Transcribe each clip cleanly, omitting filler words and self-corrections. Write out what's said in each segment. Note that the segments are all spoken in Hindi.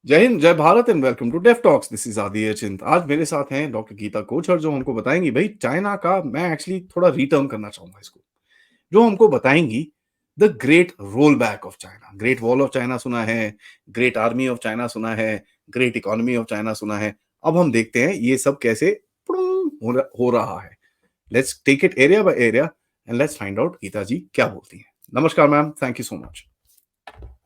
जय हिंद, जय Bharat and welcome to deaf talks. This is Aadi Achint. आज मेरे साथ हैं डॉक्टर गीता कोचर जो हमको बताएंगी भाई चाइना का, मैं एक्चुअली थोड़ा रिटर्न करना चाहूंगा इसको, जो हमको बताएंगी the great roll back of China. Great wall of China सुना है, ग्रेट आर्मी ऑफ चाइना सुना है, ग्रेट इकोनॉमी ऑफ चाइना सुना है। अब हम देखते हैं ये सब कैसे हो रहा है। Let's take it area by area and let's find out Geeta ji क्या बोलती हैं। नमस्कार ma'am, thank you so much.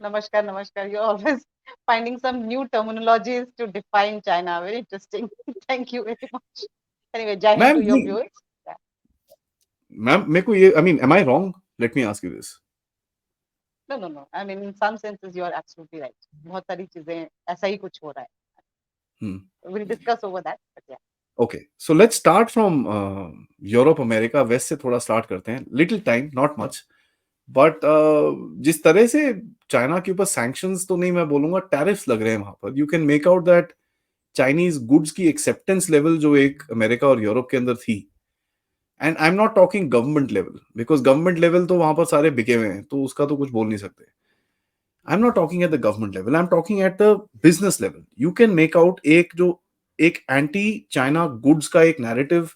Namaskar, namaskar. You're always finding some new terminologies to define China. Very interesting. Thank you very much. Anyway, Jai Hind ma'am to your नहीं, viewers. Yeah. मैम मेरे को ये, I mean, am I wrong? Let me ask you this. No, no, no. I mean, in some senses, you are absolutely right. बहुत सारी चीजें ऐसा ही कुछ हो रहा है. We'll discuss over that. But yeah. Okay, so let's start from Europe, America, west से थोड़ा स्टार्ट करते हैं। Little time, not much, but जिस तरह से चाइना के ऊपर सैंक्शंस तो नहीं, मैं बोलूंगा टैरिफ्स लग रहे हैं वहां पर, you can make out that Chinese goods की एक्सेप्टेंस लेवल जो एक अमेरिका और यूरोप के अंदर थी, and I am not talking government level, because government level तो वहां पर सारे बिके हुए हैं, तो उसका तो कुछ बोल नहीं सकते। आई am not talking at the government level, I am talking at the business level. You can make out एक जो एक एंटी चाइना गुड्स का एक नैरेटिव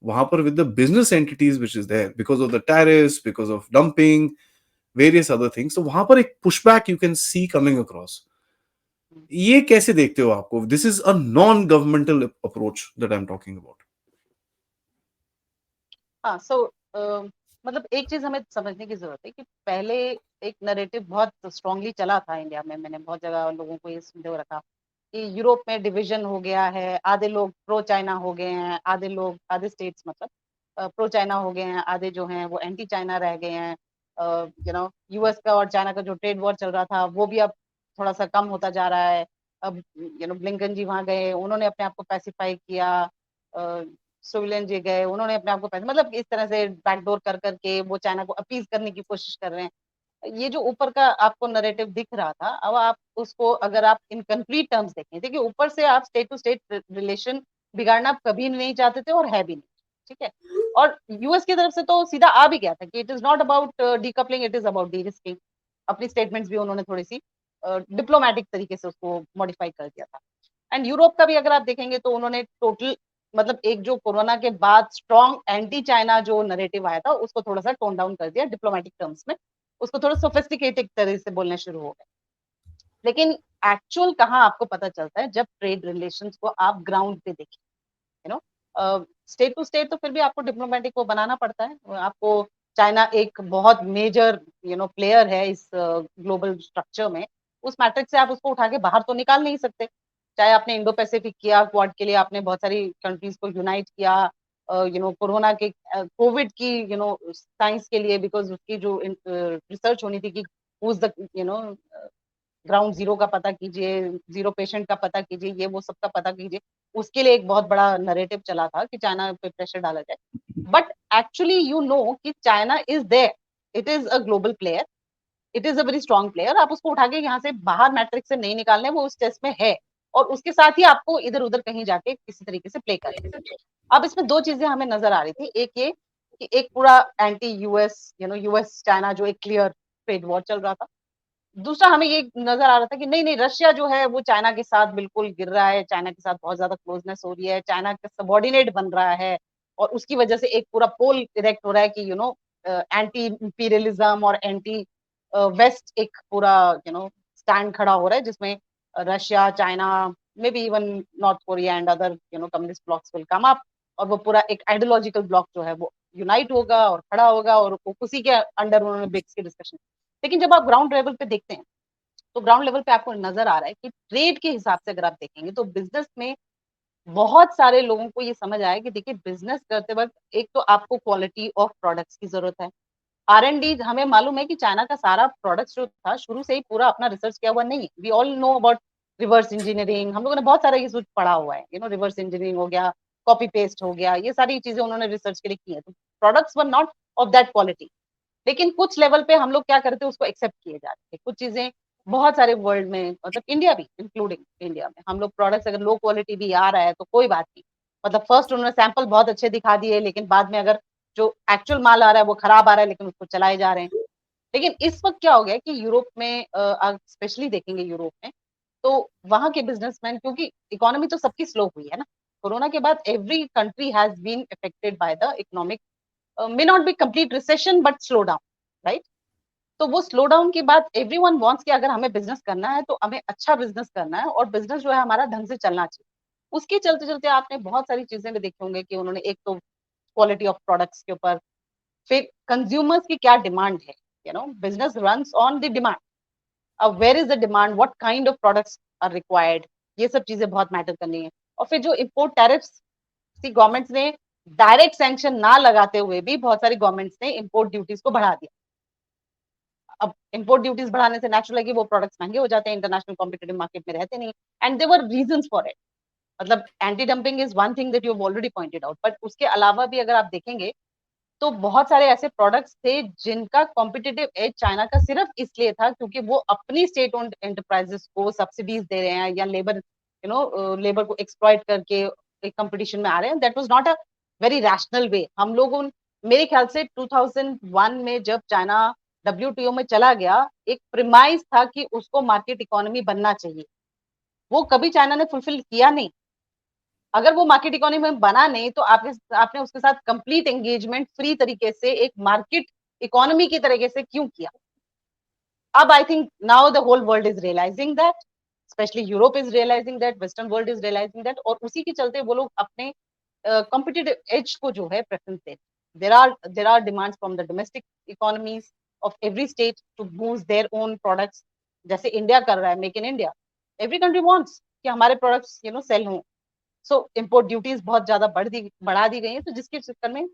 वहां पर with the business entities which is there because of the tariffs, because of dumping, various other things. तो वहां पर एक pushback you can see coming across. ये कैसे देखते हो आपको? This is a non governmental approach that I am talking about. हाँ, मतलब एक चीज हमें समझने की जरूरत है कि पहले एक नैरेटिव बहुत स्ट्रांगली चला था इंडिया में। मैंने बहुत जगह लोगों को ये संदेह रखा कि यूरोप में डिवीजन हो गया है, आधे लोग प्रो चाइना हो गए हैं, आधे स्टेट्स मतलब प्रो चाइना हो गए हैं, आधे जो हैं वो एंटी चाइना रह गए हैं। यूएस का और चाइना का जो ट्रेड वॉर चल रहा था वो भी अब थोड़ा सा कम होता जा रहा है। अब ब्लिंकन जी वहां गए, उन्होंने अपने आप को पैसिफाई किया। सुविलेन जी गए, उन्होंने अपने आप को पैसे, मतलब इस तरह से बैकडोर कर करके वो चाइना को अपीज करने की कोशिश कर रहे हैं। ये जो ऊपर का आपको नरेटिव दिख रहा था, अब आप उसको अगर आप इन कंक्रीट टर्म्स देखें, देखिए ऊपर से आप स्टेट टू स्टेट रिलेशन बिगाड़ना कभी नहीं चाहते थे और है भी नहीं, ठीक है। और यूएस की तरफ से तो सीधा आ भी गया था कि it is not about decoupling, it is about D risking. अपनी स्टेटमेंट्स भी उन्होंने थोड़ी सी डिप्लोमेटिक तरीके से उसको मॉडिफाई कर दिया था। एंड यूरोप का भी अगर आप देखेंगे तो उन्होंने टोटल, मतलब एक जो कोरोना के बाद स्ट्रॉन्ग एंटी चाइना जो नरेटिव आया था उसको थोड़ा सा टोन डाउन कर दिया डिप्लोमेटिक टर्म्स में, उसको थोड़ा सोफिस्टिकेटेड तरह से बोलने शुरू हो गए। लेकिन एक्चुअल कहाँ आपको पता चलता है? जब ट्रेड रिलेशंस को आप ग्राउंड पे देखें, you know, state to state तो फिर भी आपको डिप्लोमेटिक को बनाना पड़ता है आपको। चाइना एक बहुत मेजर प्लेयर है इस ग्लोबल स्ट्रक्चर में। उस मैट्रिक्स से आप उसको उठा के बाहर तो निकाल नहीं सकते। चाहे आपने इंडो पैसिफिक किया, क्वाड के लिए आपने बहुत सारी कंट्रीज को यूनाइट किया, कोरोना के कोविड की साइंस के लिए, बिकॉज उसकी जो रिसर्च होनी थी कि हुज द ग्राउंड जीरो का पता कीजिए, जीरो पेशेंट का पता कीजिए, ये वो सबका पता कीजिए। उसके लिए एक बहुत बड़ा नरेटिव चला था कि चाइना पे प्रेशर डाला जाए। बट एक्चुअली कि China is there, it is a global player, it is a very strong player. आप उसको उठा के यहाँ से बाहर मैट्रिक्स से नहीं निकालने, वो उस टेस्ट में है और उसके साथ ही आपको इधर उधर कहीं जाके किसी तरीके से प्ले करना। अब इसमें दो चीजें हमें नजर आ रही थी। एक ये कि एक पूरा एंटी यूएस यूएस चाइना जो एक क्लियर ट्रेड वॉर चल रहा था। दूसरा हमें ये नजर आ रहा था कि नहीं नहीं, रशिया जो है वो चाइना के साथ बिल्कुल गिर रहा है, चाइना के साथ बहुत ज्यादा क्लोजनेस हो रही है, चाइना का सबॉर्डिनेट बन रहा है। और उसकी वजह से एक पूरा पोल इरेक्ट हो रहा है कि एंटी इंपीरियलिज्म और एंटी वेस्ट एक पूरा स्टैंड खड़ा हो रहा है, जिसमें Russia, China, may be even north Korea and other communist blocks will come up. और वो पूरा एक आइडियोलॉजिकल ब्लॉक जो है वो यूनाइट होगा और खड़ा होगा, और उसी के अंडर उन्होंने ब्रिक्स की डिस्कशन। लेकिन जब आप ग्राउंड लेवल पे देखते हैं तो ग्राउंड लेवल पे आपको नजर आ रहा है कि ट्रेड के हिसाब से अगर आप देखेंगे तो बिजनेस में बहुत सारे लोगों को ये समझ आया कि देखिए, बिजनेस करते वक्त एक तो आपको क्वालिटी ऑफ प्रोडक्ट्स की जरूरत है। R&D, हमें मालूम है कि चाइना का सारा प्रोडक्ट्स जो था शुरू से ही पूरा अपना रिसर्च किया हुआ नहीं है। We all know about reverse engineering, हम लोगों ने बहुत सारा ये कुछ पढ़ा हुआ है, रिवर्स इंजीनियरिंग हो गया, कॉपी पेस्ट हो गया, ये सारी चीजें उन्होंने रिसर्च के लिए की है। तो products were not of that quality. लेकिन कुछ लेवल पे हम लोग क्या करते हैं, उसको एक्सेप्ट किए जाते हैं कुछ चीजें। बहुत सारे वर्ल्ड में, मतलब इंडिया भी इंक्लूडिंग इंडिया में, हम लोग प्रोडक्ट्स अगर लो क्वालिटी भी आ रहा है तो कोई बात नहीं। मतलब फर्स्ट उन्होंने सैंपल बहुत अच्छे दिखा दिए, लेकिन बाद में अगर जो एक्चुअल माल आ रहा है वो खराब आ रहा है, लेकिन उसको चलाए जा रहे हैं। लेकिन इस वक्त क्या हो गया कि यूरोप में, स्पेशली देखेंगे यूरोप में, तो वहां के बिजनेसमैन, क्योंकि इकोनॉमी तो सबकी स्लो हुई है ना कोरोना के बाद, every country has been affected by the economic, may not be complete recession but slow down, right. तो वो स्लो डाउन के बाद एवरीवन वांट्स कि अगर हमें बिजनेस करना है तो हमें अच्छा बिजनेस करना है और बिजनेस जो है हमारा ढंग से चलना चाहिए। उसके चलते चलते आपने बहुत सारी चीजें भी देखी होंगे कि उन्होंने एक तो क्वालिटी ऑफ प्रोडक्ट्स के ऊपर, फिर कंज्यूमर्स की क्या डिमांड है, business runs on the demand. अब where is the demand, what kind of products are required, ये सब चीजें बहुत मैटर करनी है। और फिर जो इम्पोर्ट टैरिफ्स, सी गवर्नमेंट्स ने डायरेक्ट सैंक्शन ना लगाते हुए भी बहुत सारी गवर्नमेंट्स ने इम्पोर्ट ड्यूटीज को बढ़ा दिया। अब इम्पोर्ट ड्यूटीज बढ़ाने से नेचुरल है कि वो प्रोडक्ट्स महंगे हो जाते हैं, इंटरनेशनल कॉम्पिटेटिव मार्केट में रहते नहीं, and there were reasons for it. मतलब anti dumping is one thing that you have already pointed out, but उसके अलावा भी अगर आप देखेंगे तो बहुत सारे ऐसे प्रोडक्ट्स थे जिनका कॉम्पिटिटिव एज चाइना का सिर्फ इसलिए था क्योंकि वो अपनी स्टेट ओन्ड एंटरप्राइजेस को सब्सिडीज दे रहे हैं या लेबर, लेबर को एक्सप्लॉइट करके एक कंपटीशन में आ रहे हैं। That was not a very rational way. हम लोगों, मेरे ख्याल से 2001 में जब चाइना WTO में चला गया, एक प्रिमाइस था कि उसको मार्केट इकोनॉमी बनना चाहिए। वो कभी चाइना ने फुलफिल किया नहीं। अगर वो मार्केट इकोनॉमी में बना नहीं तो आपने उसके साथ कंप्लीट एंगेजमेंट फ्री तरीके से एक मार्केट इकोनॉमी की तरीके से क्यों किया। अब I think now the whole world is realising that, specially Europe is realising that, western world is realising that, और उसी के चलते वो लोग अपने कॉम्पिटिटिव एज को जो है प्रेफरेंस देते। There are demands from the domestic economies of every state to boost their own products. जैसे इंडिया कर रहा है make in India, every country wants कि हमारे प्रोडक्ट्स सेल हों। सो इम्पोर्ट ड्यूटीज बहुत ज्यादा बढ़ा दी गई है, तो जिसके चक्कर में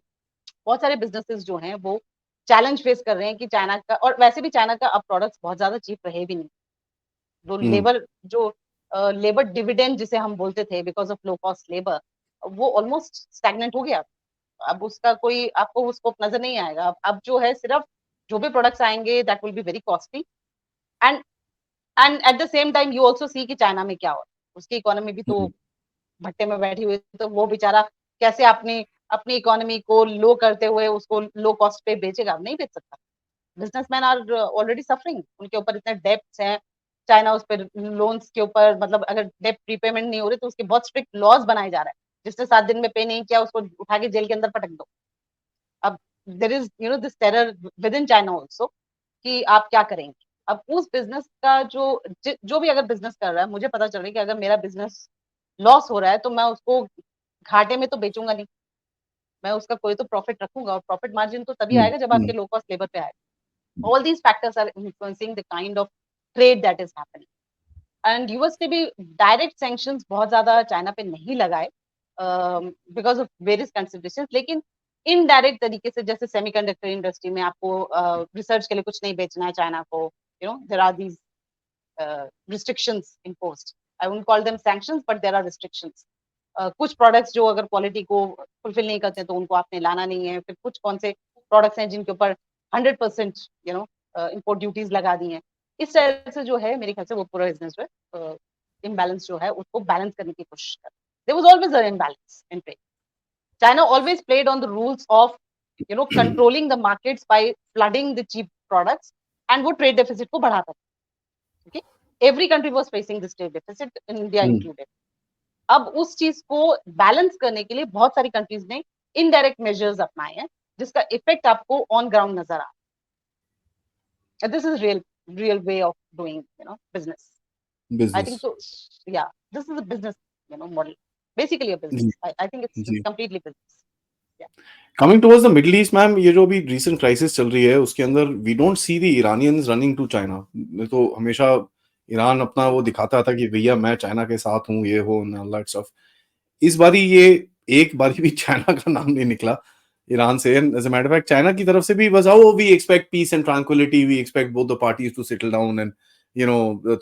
बहुत सारे बिजनेसेस जो हैं वो चैलेंज फेस कर रहे हैं कि चाइना का, और वैसे भी चाइना का अब प्रोडक्ट्स बहुत ज्यादा चीप रहे भी नहीं। जो हम्म लेबर डिविडेंड जिसे हम बोलते थे because of low cost labour, वो ऑलमोस्ट स्टैग्नेंट हो गया। अब उसका कोई आपको स्कोप नजर नहीं आएगा। अब जो है सिर्फ जो भी प्रोडक्ट्स आएंगे that will be very costly, and at the same time you also see कि चाइना में क्या हो रहा है। उसकी इकोनॉमी भी तो हम्म भट्टे में बैठी हुई, तो वो बेचारा कैसे अपनी अपनी इकोनॉमी को लो करते हुए उसको लो कॉस्ट पे बेचेगा, नहीं बेच सकता। बिजनेसमैन आर ऑलरेडी सफरिंग, उनके ऊपर इतने डेब्ट्स हैं। चाइना उस पर लोन्स के ऊपर, मतलब अगर डेब्ट प्रीपेमेंट नहीं हो रही तो उसके बहुत स्ट्रिक्ट लॉज बनाए जा रहे हैं। जिसने 7 दिन में पे नहीं किया उसको उठा के जेल के अंदर पटक दो। अब there is this terror with in China also कि आप क्या करेंगे। अब उस बिजनेस का जो भी अगर बिजनेस कर रहा है, मुझे पता चल रहा है कि अगर मेरा बिजनेस लॉस हो रहा है तो मैं उसको घाटे में तो बेचूंगा नहीं, मैं उसका कोई तो प्रॉफिट रखूंगा, और प्रॉफिट मार्जिन तो तभी आएगा जब आपके लो कॉस्ट लेबर पे आएगा। All these factors are influencing the kind of trade that is happening. And US ने भी डायरेक्ट सैंक्शंस बहुत ज्यादा चाइना पे नहीं लगाए बिकॉज ऑफ वेरियस कंसिडरेशंस, लेकिन इनडायरेक्ट तरीके से, जैसे सेमीकंडक्टर इंडस्ट्री में आपको रिसर्च के लिए कुछ नहीं बेचना है चाइना को, there are these restrictions imposed. I won't call them sanctions, but there are restrictions. कुछ प्रोडक्ट्स जो अगर क्वालिटी को फुलफिल नहीं करते तो उनको आपने लाना नहीं है। फिर कुछ कौन से प्रोडक्ट्स हैं जिनके ऊपर 100% इम्पोर्ट ड्यूटीज लगा दी हैं। इस तरह से जो है मेरे ख्याल से वो पूरा बिजनेस जो है इम्बैलेंस जो है उसको बैलेंस करने की कोशिश कर। There was always an imbalance in trade. China always played on the rules of controlling the markets by flooding the cheap products, and वो ट्रेड डेफिसिट को बढ़ाता था। Okay? Every country was facing this trade deficit, India included. अब उस चीज को बैलेंस करने के लिए बहुत सारी कंट्रीज ने इनडायरेक्ट मेजर्स अपनाए हैं जिसका इफेक्ट आपको ऑन ग्राउंड नजर आ रहा है। This is real way of doing business. I think business so, yeah this is a business model, basically a जी बिजनेस। आई थिंक इट्स जी completely business. Coming towards the Middle East ma'am, ये जो भी रीसेंट क्राइसिस चल रही है उसके अंदर we don't see the Iranians running to China. तो हमेशा ईरान अपना वो दिखाता था कि भैया मैं चाइना के साथ हूँ, ये हो दैट स्टफ। इस बारी ये एक बारी भी चाइना का नाम नहीं निकला ईरान से। And as a matter of fact China की तरफ से भी बस आओ, we expect peace and tranquillity, we expect both the parties to settle down and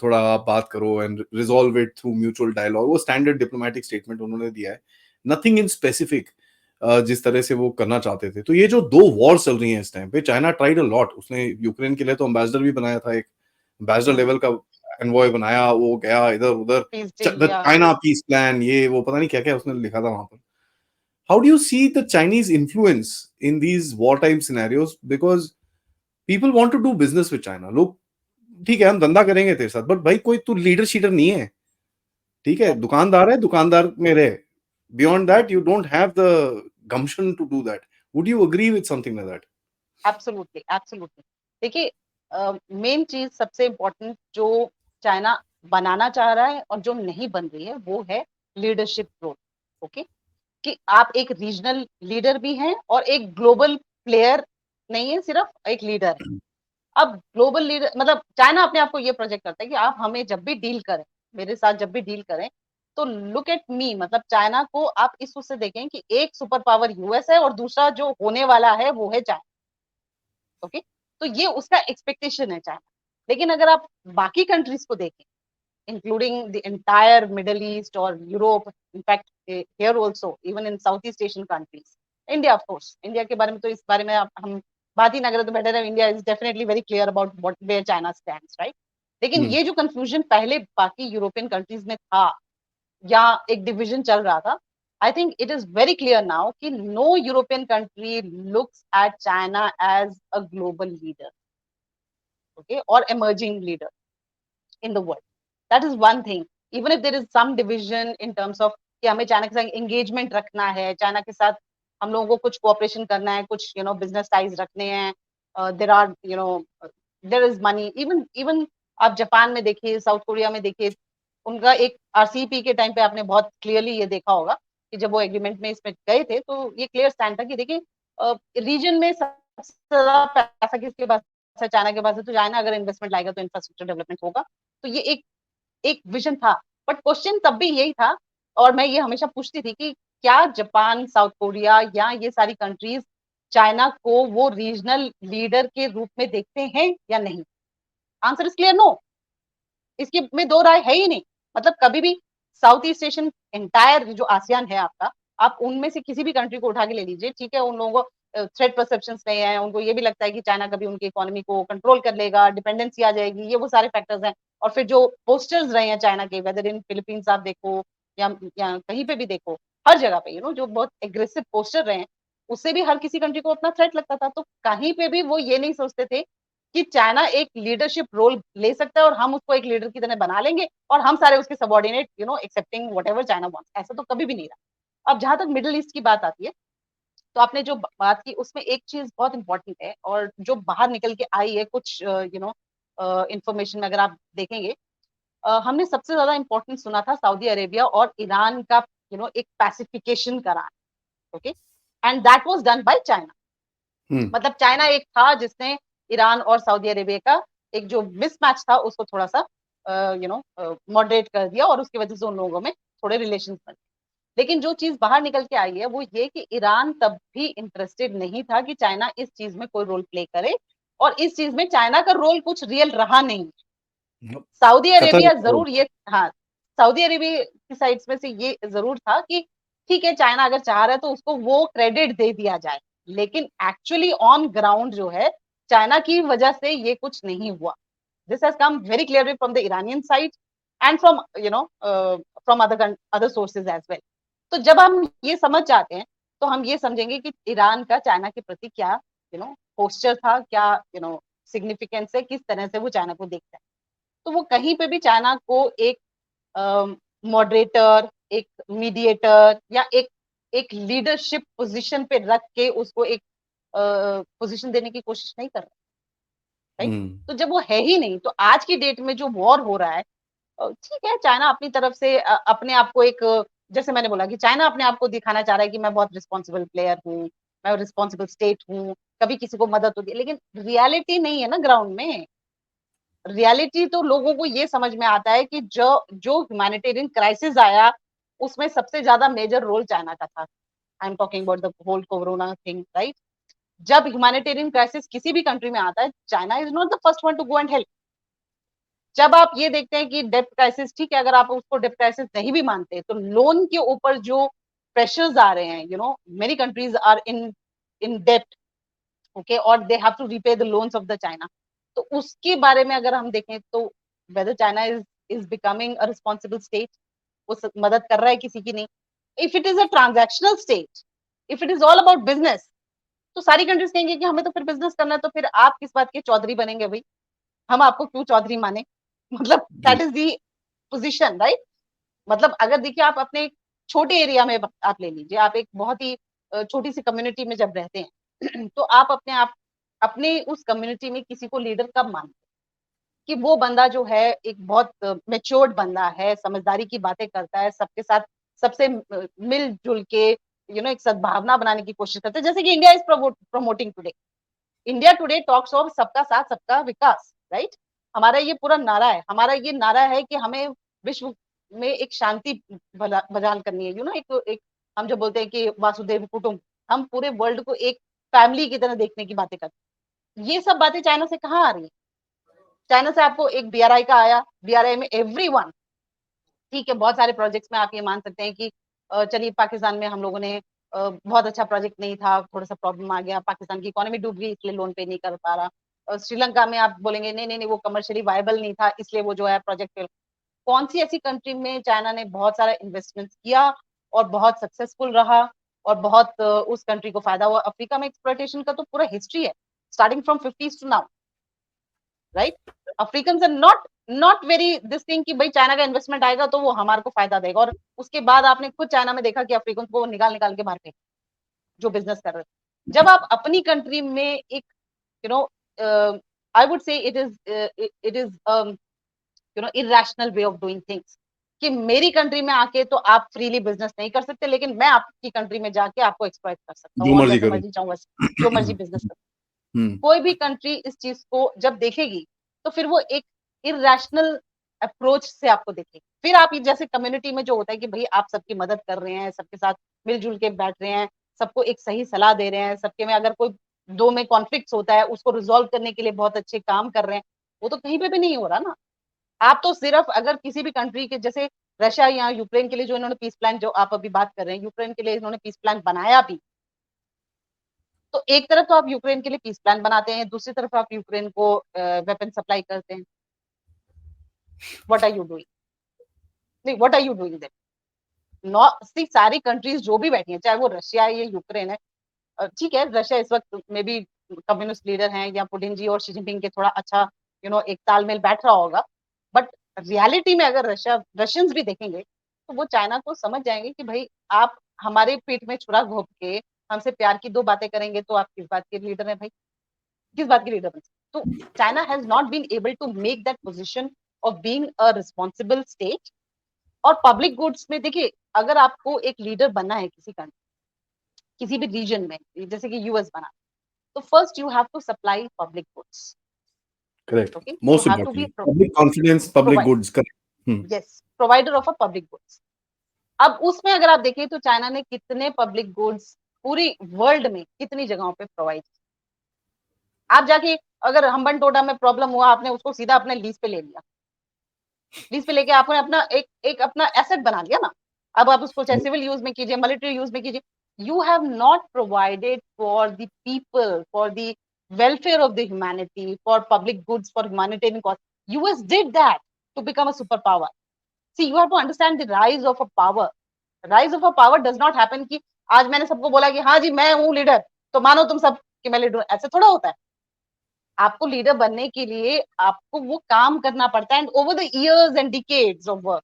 थोड़ा आप बात करो and resolve it through mutual dialogue. वो स्टैंडर्ड डिप्लोमेटिक स्टेटमेंट उन्होंने दिया है, नथिंग इन स्पेसिफिक जिस तरह से वो करना चाहते थे। तो ये जो दो वॉर चल रही हैं इस टाइम पे, चाइना ट्राइड अ लॉट। उसने यूक्रेन के लिए तो एम्बेसडर भी बनाया था, एक एम्बेसडर लेवल का एनवॉय बनाया, वो गया इधर उधर, पीस डील, द या चाइना पीस प्लान, ये वो पता नहीं क्या क्या उसने लिखा था वहां पर। How do you see the Chinese influence in these war time scenarios, because people want to do business with China. लोग ठीक है हम धंधा करेंगे तेरे साथ, बट भाई कोई तू लीडर शीडर नहीं है, ठीक है, करेक्ट, दुकानदार है, दुकानदार में रहे, beyond that you don't have the gumption to do that. Would you agree with something like that? Absolutely, absolutely. देखिए मेन चीज सबसे इम्पोर्टेंट जो चाइना बनाना चाह रहा है और जो नहीं बन रही है वो है लीडरशिप रोल। ओके, कि आप एक रीजनल लीडर भी हैं और एक ग्लोबल प्लेयर नहीं है, सिर्फ एक लीडर है। अब ग्लोबल लीडर मतलब चाइना अपने आप को ये प्रोजेक्ट करता है कि आप हमें जब भी डील करें, मेरे साथ जब भी डील करें, तो लुक एट मी, मतलब चाइना को आप इस उससे देखें कि एक सुपर पावर यूएस है और दूसरा जो होने वाला है वो है चाइना। ओके, तो ये उसका एक्सपेक्टेशन है चाइना। लेकिन अगर आप बाकी कंट्रीज को देखें, including the entire Middle East or Europe, in fact, here also, even in Southeast Asian countries, India, of course, India के बारे में तो इस बारे में हम बात ही ना करें तो बेटर है। India is definitely very clear about what where China stands, right? लेकिन ये जो कंफ्यूजन पहले बाकी यूरोपियन कंट्रीज में था या एक डिवीजन चल रहा था, I think it is very clear now कि no European country looks at China as a global leader, okay, और emerging leader in the world. That is one thing. Even if there is some division in terms of कि हमें चाइना के साथ एंगेजमेंट रखना है, चाइना के साथ हम लोगों को कुछ कोऑपरेशन करना है, कुछ बिजनेस टाइज रखने हैं, there are there is money. Even even आप जापान में देखिए, साउथ कोरिया में देखिए, उनका एक आरसीईपी के टाइम पे आपने बहुत क्लियरली ये देखा होगा कि जब वो एग्रीमेंट में इसमें गए थे तो ये क्लियर स्टैंड था कि देखिए रीजन में सबसे ज्यादा पैसा किसके पास है, चाइना के पास है, तो चाइना अगर इन्वेस्टमेंट लाएगा तो इंफ्रास्ट्रक्चर डेवलपमेंट होगा। तो ये एक एक विजन था। बट क्वेश्चन तब भी यही था और मैं ये हमेशा पूछती थी कि क्या जापान, साउथ कोरिया या ये सारी कंट्रीज चाइना को वो रीजनल लीडर के रूप में देखते हैं या नहीं? Answer is clear, no. इसकी में दो राय है ही नहीं। मतलब कभी भी साउथ ईस्ट एशियन एंटायर जो आसियान है आपका, आप उनमें से किसी भी कंट्री को उठा के ले लीजिए, ठीक है, उन लोगों को थ्रेट परसेप्शन नहीं है, उनको ये भी लगता है कि चाइना कभी उनकी इकोनॉमी को कंट्रोल कर लेगा, डिपेंडेंसी आ जाएगी, ये वो सारे फैक्टर्स हैं। और फिर जो पोस्टर्स रहे हैं चाइना के, वेदर इन फिलीपींस आप देखो या कहीं पे भी देखो, हर जगह पे जो बहुत एग्रेसिव पोस्टर रहे हैं, उससे भी हर किसी कंट्री को अपना थ्रेट लगता था। तो कहीं पे भी वो ये नहीं सोचते थे कि चाइना एक लीडरशिप रोल ले सकता है और हम उसको एक लीडर की तरह बना लेंगे और हम सारे उसके subordinate accepting whatever China wants. ऐसा तो कभी भी नहीं रहा। अब जहां तक मिडिल ईस्ट की बात आती है, तो आपने जो बात की उसमें एक चीज बहुत इंपॉर्टेंट है और जो बाहर निकल के आई है कुछ इंफॉर्मेशन में अगर आप देखेंगे, हमने सबसे ज्यादा इंपॉर्टेंट सुना था सऊदी अरेबिया और ईरान का एक पैसिफिकेशन कराना। Okay, and that was done by China. मतलब चाइना एक था जिसने ईरान और सऊदी अरेबिया का एक जो मिसमैच था उसको थोड़ा सा मॉडरेट कर दिया और उसकी वजह से उन लोगों में थोड़े रिलेशन बने। लेकिन जो चीज बाहर निकल के आई है वो ये कि ईरान तब भी इंटरेस्टेड नहीं था कि चाइना इस चीज में कोई रोल प्ले करे, और इस चीज में चाइना का रोल कुछ रियल रहा नहीं। सऊदी कतर अरेबिया जरूर ये, हाँ, सऊदी अरेबिया की साइड में से ये जरूर था कि ठीक है, चाइना अगर चाह रहा है तो उसको वो क्रेडिट दे दिया जाए, लेकिन एक्चुअली ऑन ग्राउंड जो है चाइना की वजह से ये कुछ नहीं हुआ। This has come very clearly from the Iranian side and from from other sources as well. तो जब हम ये समझ जाते हैं तो हम ये समझेंगे कि ईरान का चाइना के प्रति क्या पोस्चर था, क्या सिग्निफिकेंस है, किस तरह से वो चाइना को देखता है। तो वो कहीं पे भी चाइना को एक मॉडरेटर, एक मीडिएटर या एक लीडरशिप पोजीशन पे रख के उसको एक पोजीशन देने की कोशिश नहीं कर रहा, राइट? तो जब वो है ही नहीं, तो आज की डेट में जो वॉर हो रहा है, ठीक है, चाइना अपनी तरफ से अपने आप को एक जैसे मैंने बोला कि चाइना अपने आप को दिखाना चाह रहा है कि मैं बहुत रिस्पॉन्सिबल प्लेयर हूँ, मैं रिस्पॉन्सिबल स्टेट हूँ, कभी किसी को मदद होती है, लेकिन रियलिटी नहीं है ना ग्राउंड में। रियलिटी तो लोगों को ये समझ में आता है कि जो जो ह्यूमैनिटेरियन क्राइसिस आया उसमें सबसे ज्यादा मेजर रोल चाइना का था। I am talking about the whole corona thing, right? जब ह्यूमैनिटेरियन क्राइसिस किसी भी कंट्री में आता है, China is not the first one to go and help. जब आप ये देखते हैं कि डेब्ट क्राइसिस, ठीक है, अगर आप उसको डेब्ट क्राइसिस नहीं भी मानते तो लोन के ऊपर जो प्रेशर्स आ रहे हैं, मेनी कंट्रीज आर इन डेब्ट, ओके, और they have to repay the loans of the China. तो उसके बारे में अगर हम देखें तो whether China is becoming a responsible state, वो मदद कर रहा है किसी की नहीं। If it is a transactional state, if it is all about business, तो सारी कंट्रीज कहेंगे कि हमें तो फिर बिजनेस करना है, तो फिर आप किस बात के चौधरी बनेंगे भाई? हम आपको क्यों चौधरी माने? मतलब that is the position, right? मतलब अगर देखिए आप अपने छोटे एरिया में आप ले लीजिए, आप एक बहुत ही छोटी सी कम्युनिटी में जब रहते हैं तो आप अपने उस कम्युनिटी में किसी को लीडर कब मानते हैं कि वो बंदा जो है एक बहुत मैच्योर्ड बंदा है, समझदारी की बातें करता है, सबके साथ सबसे मिलजुल के एक सद्भावना बनाने की कोशिश करता है, जैसे कि India is promoting today. India today talks of सबका साथ सबका विकास, राइट? हमारा ये पूरा नारा है, हमारा ये नारा है कि हमें विश्व में एक शांति बहाल करनी है, एक हम जो बोलते हैं कि वासुदेव कुटुंब, हम पूरे वर्ल्ड को एक फैमिली की तरह देखने की बातें करते हैं। ये सब बातें चाइना से कहाँ आ रही है? चाइना से आपको एक बीआरआई का आया, बीआरआई में एवरीवन, ठीक है, बहुत सारे प्रोजेक्ट्स में आप ये मान सकते हैं कि चलिए पाकिस्तान में हम लोगों ने बहुत अच्छा प्रोजेक्ट नहीं था, थोड़ा सा प्रॉब्लम आ गया, पाकिस्तान की इकोनॉमी डूब गई इसलिए लोन पे नहीं कर पा रहा। श्रीलंका में आप बोलेंगे नहीं नहीं नहीं वो कमर्शियली वायबल नहीं था इसलिए वो जो है प्रोजेक्ट फेल। कौन सी ऐसी कंट्री में चाइना ने बहुत सारा इन्वेस्टमेंट किया और बहुत सक्सेसफुल रहा और बहुत उस कंट्री को फायदा हुआ? अफ्रीका में एक्सप्लॉयटेशन का तो पूरा हिस्ट्री है, starting from 50s to now, right? African are not very this thing कि भाई चाइना का इन्वेस्टमेंट आएगा तो वो हमारे को फायदा देगा, और उसके बाद आपने खुद चाइना में देखा कि अफ्रीकन को निकाल निकाल के बाहर फेंक जो बिजनेस कर रहे थे। जब आप अपनी कंट्री में एक you know I would say it is irrational way of doing things कि मेरी कंट्री में आके तो आप फ्रीली बिजनेस नहीं कर सकते, लेकिन मैं आपकी कंट्री में जाके आपको एक्सप्लॉइट कर सकता जो हूँ और मर्जी जैसे करूँ। मर्जी चाहूँ वैसे जो मर्जी बिजनेस कर। हुँ, कोई भी कंट्री इस चीज को जब देखेगी तो फिर वो एक इरेशनल अप्रोच से आपको देखेगी। फिर आप जैसे कम्युनिटी में जो होता है कि भाई आप सबकी मदद कर रहे हैं, सबके साथ मिलजुल के बैठ रहे हैं, सबको एक सही सलाह दे रहे हैं, सबके में अगर कोई दो में कॉन्फ्लिक्ट होता है उसको रिजोल्व करने के लिए बहुत अच्छे काम कर रहे हैं, वो तो कहीं पे भी नहीं हो रहा ना। आप तो सिर्फ अगर किसी भी कंट्री के जैसे रशिया या यूक्रेन के लिए जो इन्होंने पीस प्लान जो आप अभी बात कर रहे हैं, यूक्रेन के लिए इन्होंने पीस प्लान बनाया भी, तो एक तरफ तो आप यूक्रेन के लिए पीस प्लान बनाते हैं, दूसरी तरफ आप यूक्रेन को वेपन सप्लाई करते हैं। What are you doing? नहीं, what are you doing then? Not see सारी कंट्रीज जो भी बैठी हैं, चाहे वो रशिया है या यूक्रेन है, ठीक है रशिया इस वक्त मे बी कम्युनिस्ट लीडर हैं या पुतिन जी और शी जिनपिंग के थोड़ा अच्छा एक तालमेल बैठ रहा होगा, बट रियलिटी में अगर रशियंस भी देखेंगे तो वो चाइना को समझ जाएंगे कि भाई आप हमारे पीठ में छुरा घोंप के हमसे प्यार की दो बातें करेंगे तो आप किस बात के लीडर हैं भाई? किस बात की लीडर बन सकते? तो China has not been able to make that position of being a responsible state. और पब्लिक गुड्स में देखिए, अगर आपको एक लीडर बनना है किसी कंट्री किसी भी रीजन में, जैसे कि यूएस बना, तो first you have to supply public goods. Correct. Okay, you most have to be importantly public confidence, public provide, goods. Correct. Hmm, yes, provider of a public goods. अब उसमें अगर आप देखें तो चाइना ने कितने पब्लिक गुड्स पूरी वर्ल्ड में कितनी जगहों पे प्रोवाइड। आप जाके अगर हम्बन टोटा में प्रॉब्लम हुआ, आपने उसको सीधा अपने लीज पे ले लिया, लीज पे लेके आपने अपना एक अपना एसेट बना लिया ना। अब आप उसको चाहे सिविल यूज में कीजिए, मिलिट्री यूज में कीजिए, you have not provided for the people, for the welfare of the humanity, for public goods, for humanitarian cause. US did that to become a superpower. See, you have to understand the rise of a power. Rise of a power does not happen कि आज मैंने सबको बोला कि हाँ जी मैं हूँ लीडर तो मानो तुम सब कि मैं लीडर, ऐसे थोड़ा होता है। आपको लीडर बनने के लिए आपको वो काम करना पड़ता है, and over the years and decades of work,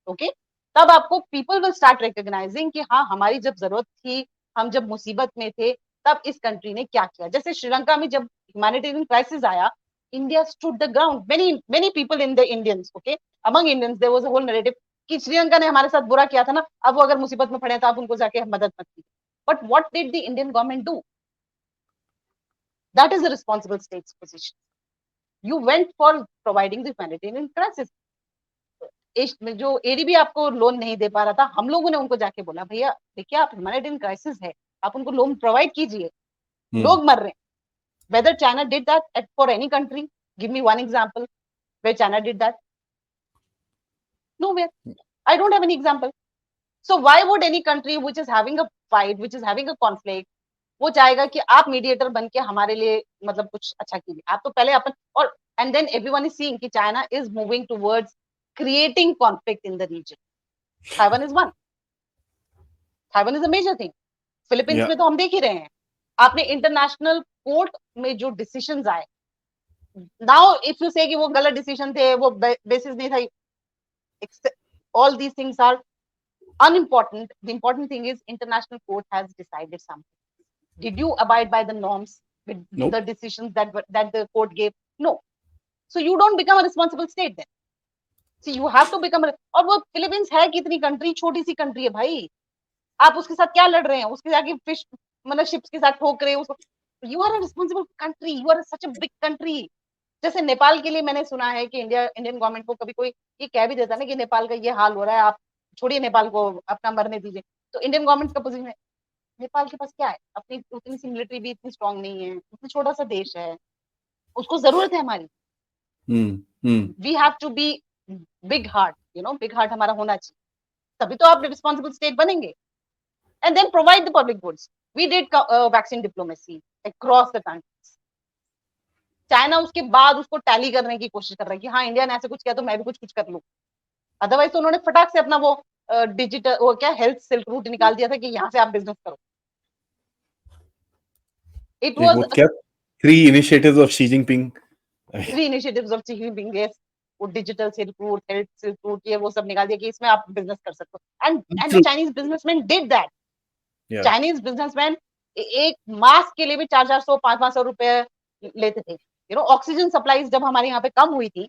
okay, तब आपको पीपल विल स्टार्ट रिकॉग्नाइजिंग कि हाँ हमारी जब जरूरत थी, हम जब मुसीबत में थे, तब इस कंट्री ने क्या किया। जैसे श्रीलंका में जब ह्यूमैनिटेरियन क्राइसिस आया, India stood the ground, many many people in the Indians, okay, among Indians there was a whole narrative कि श्रीलंका ने हमारे साथ बुरा किया था ना, अब वो अगर मुसीबत में पड़े तो आप उनको जाके मदद मत कीजिए। But what did the Indian government do? That is the responsible states position. You went for providing the humanitarian crisis. जो एडीबी आपको लोन नहीं दे पा रहा था, हम लोगों ने उनको जाके बोला भैया देखिए आप ह्यूमैनिटेरियन क्राइसिस है, आप उनको लोन प्रोवाइड कीजिए, हुँ। लोग मर रहे हैं। Whether China did that for any country? Give me one example where China did that. Nowhere, I don't have any example. So why would any country which is having a fight, which is having a conflict, वो चाहेगा कि आप मीडिएटर बन के हमारे लिए मतलब कुछ अच्छा कीजिए? आप तो पहले अपन और and then everyone is seeing कि China is moving towards creating conflict in the region. Taiwan is one. Taiwan is a major thing. Philippines या में तो हम देख ही रहे हैं, आपने इंटरनेशनल कोर्ट में जो डिसीजंस आए, नाउ इफ यू से कि वो गलत डिसीजन थे, वो बेसिस नहीं था, all these things are unimportant. The important thing is international court has decided something. Did you abide by the norms with Nope. the decisions that the court gave? No. So you don't become a responsible state then. So you have to become और वो फिलीपींस है कितनी कंट्री, छोटी सी कंट्री है भाई, आप उसके साथ क्या लड़ रहे हैं, उसके जाके फिश मतलब शिप्स के साथ ठोक रहे हैं उसको. You are a responsible country, you are such a big country. जैसे नेपाल के लिए मैंने सुना है कि इंडियन गवर्नमेंट को कभी कोई ये कह भी देता ना कि नेपाल का ये हाल हो रहा है, आप छोड़िए नेपाल को, अपना मरने दीजिए, तो इंडियन गवर्नमेंट का पोजीशन है, नेपाल के पास क्या है, अपनी उतनी सी मिलिट्री भी इतनी स्ट्रांग नहीं है, इतना छोटा सा देश है, उसको जरूरत है हमारी. We have to be big heart, big heart हमारा होना चाहिए, तभी तो आप रिस्पॉन्सिबल स्टेट बनेंगे. And then provide the public goods. We did vaccine diplomacy across the countries. China उसके बाद उसको टैली करने की कोशिश कर रहा है कि हाँ इंडिया ने ऐसे कुछ किया तो मैं भी कुछ कर लूं. अदरवाइज तो उन्होंने फटाक से अपना वो डिजिटल वो क्या हेल्थ सिल्क रूट निकाल दिया था कि यहाँ से आप बिजनेस करो. इट एक वाज वो क्या 3 initiatives of Xi Jinping. 3 initiatives of Xi Jinping. Yes, वो digital silk route, health silk route, ये वो सब निकाल दिया कि इसमें आप बिजनेस कर सकते हो. And the Chinese businessman did that. Chinese businessman एक मास्क के लिए भी 400-400 500 रुपए लेते थे. ऑक्सीजन सप्लाईज जब हमारे यहाँ पे कम हुई थी,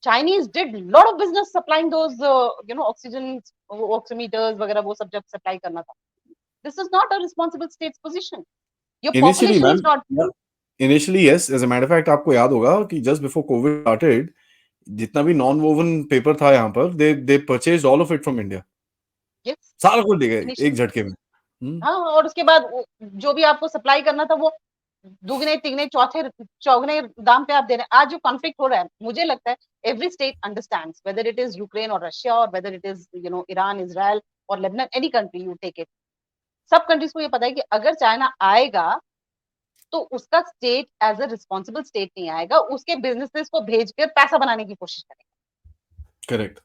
Chinese did lot of business supplying those oxygen oximeters वगैरह, वो सब जब सप्लाई करना था. This is not a responsible state's position. Your initially population ma'am, is not. Initially yes, as a matter of fact आपको याद होगा कि जस्ट बिफोर कोविड स्टार्टेड जितना भी नॉन वोवन पेपर था यहाँ पर, they purchased all of it from India. Yes, सारा कुछ दे गए एक initially. झटके में. हाँ, और उसके बाद जो भी आपको सप्लाई करना था वो दुगने तिगने चौथे चौगने दाम पे आप दे रहे हैं. आज जो कॉन्फ्लिक्ट हो रहा है, मुझे लगता है every state understands, whether it is Ukraine और रशिया और whether it is Iran, Israel और Lebanon, any country you take it, सब कंट्रीज को ये पता है कि अगर चाइना आएगा तो उसका state as a responsible state नहीं आएगा, उसके बिजनेसेस को भेजकर पैसा बनाने की कोशिश करेगा. Correct.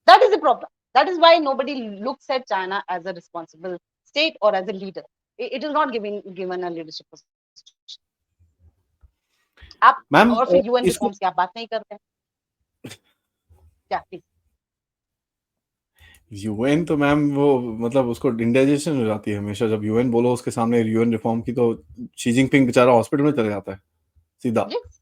That is the problem. That is why nobody looks at China as a responsible state or as a leader. It is not given a leadership position. आप मैम और फिर यूएन इसको रिफॉर्म्स की आप बात नहीं करते. क्या प्लीज. यूएन तो मैम वो मतलब उसको इंडाइजेशन हो जाती है हमेशा जब यूएन बोलो उसके सामने यूएन रिफॉर्म की, तो शी जिनपिंग बेचारा हॉस्पिटल में चले जाता है सीधा. Yes,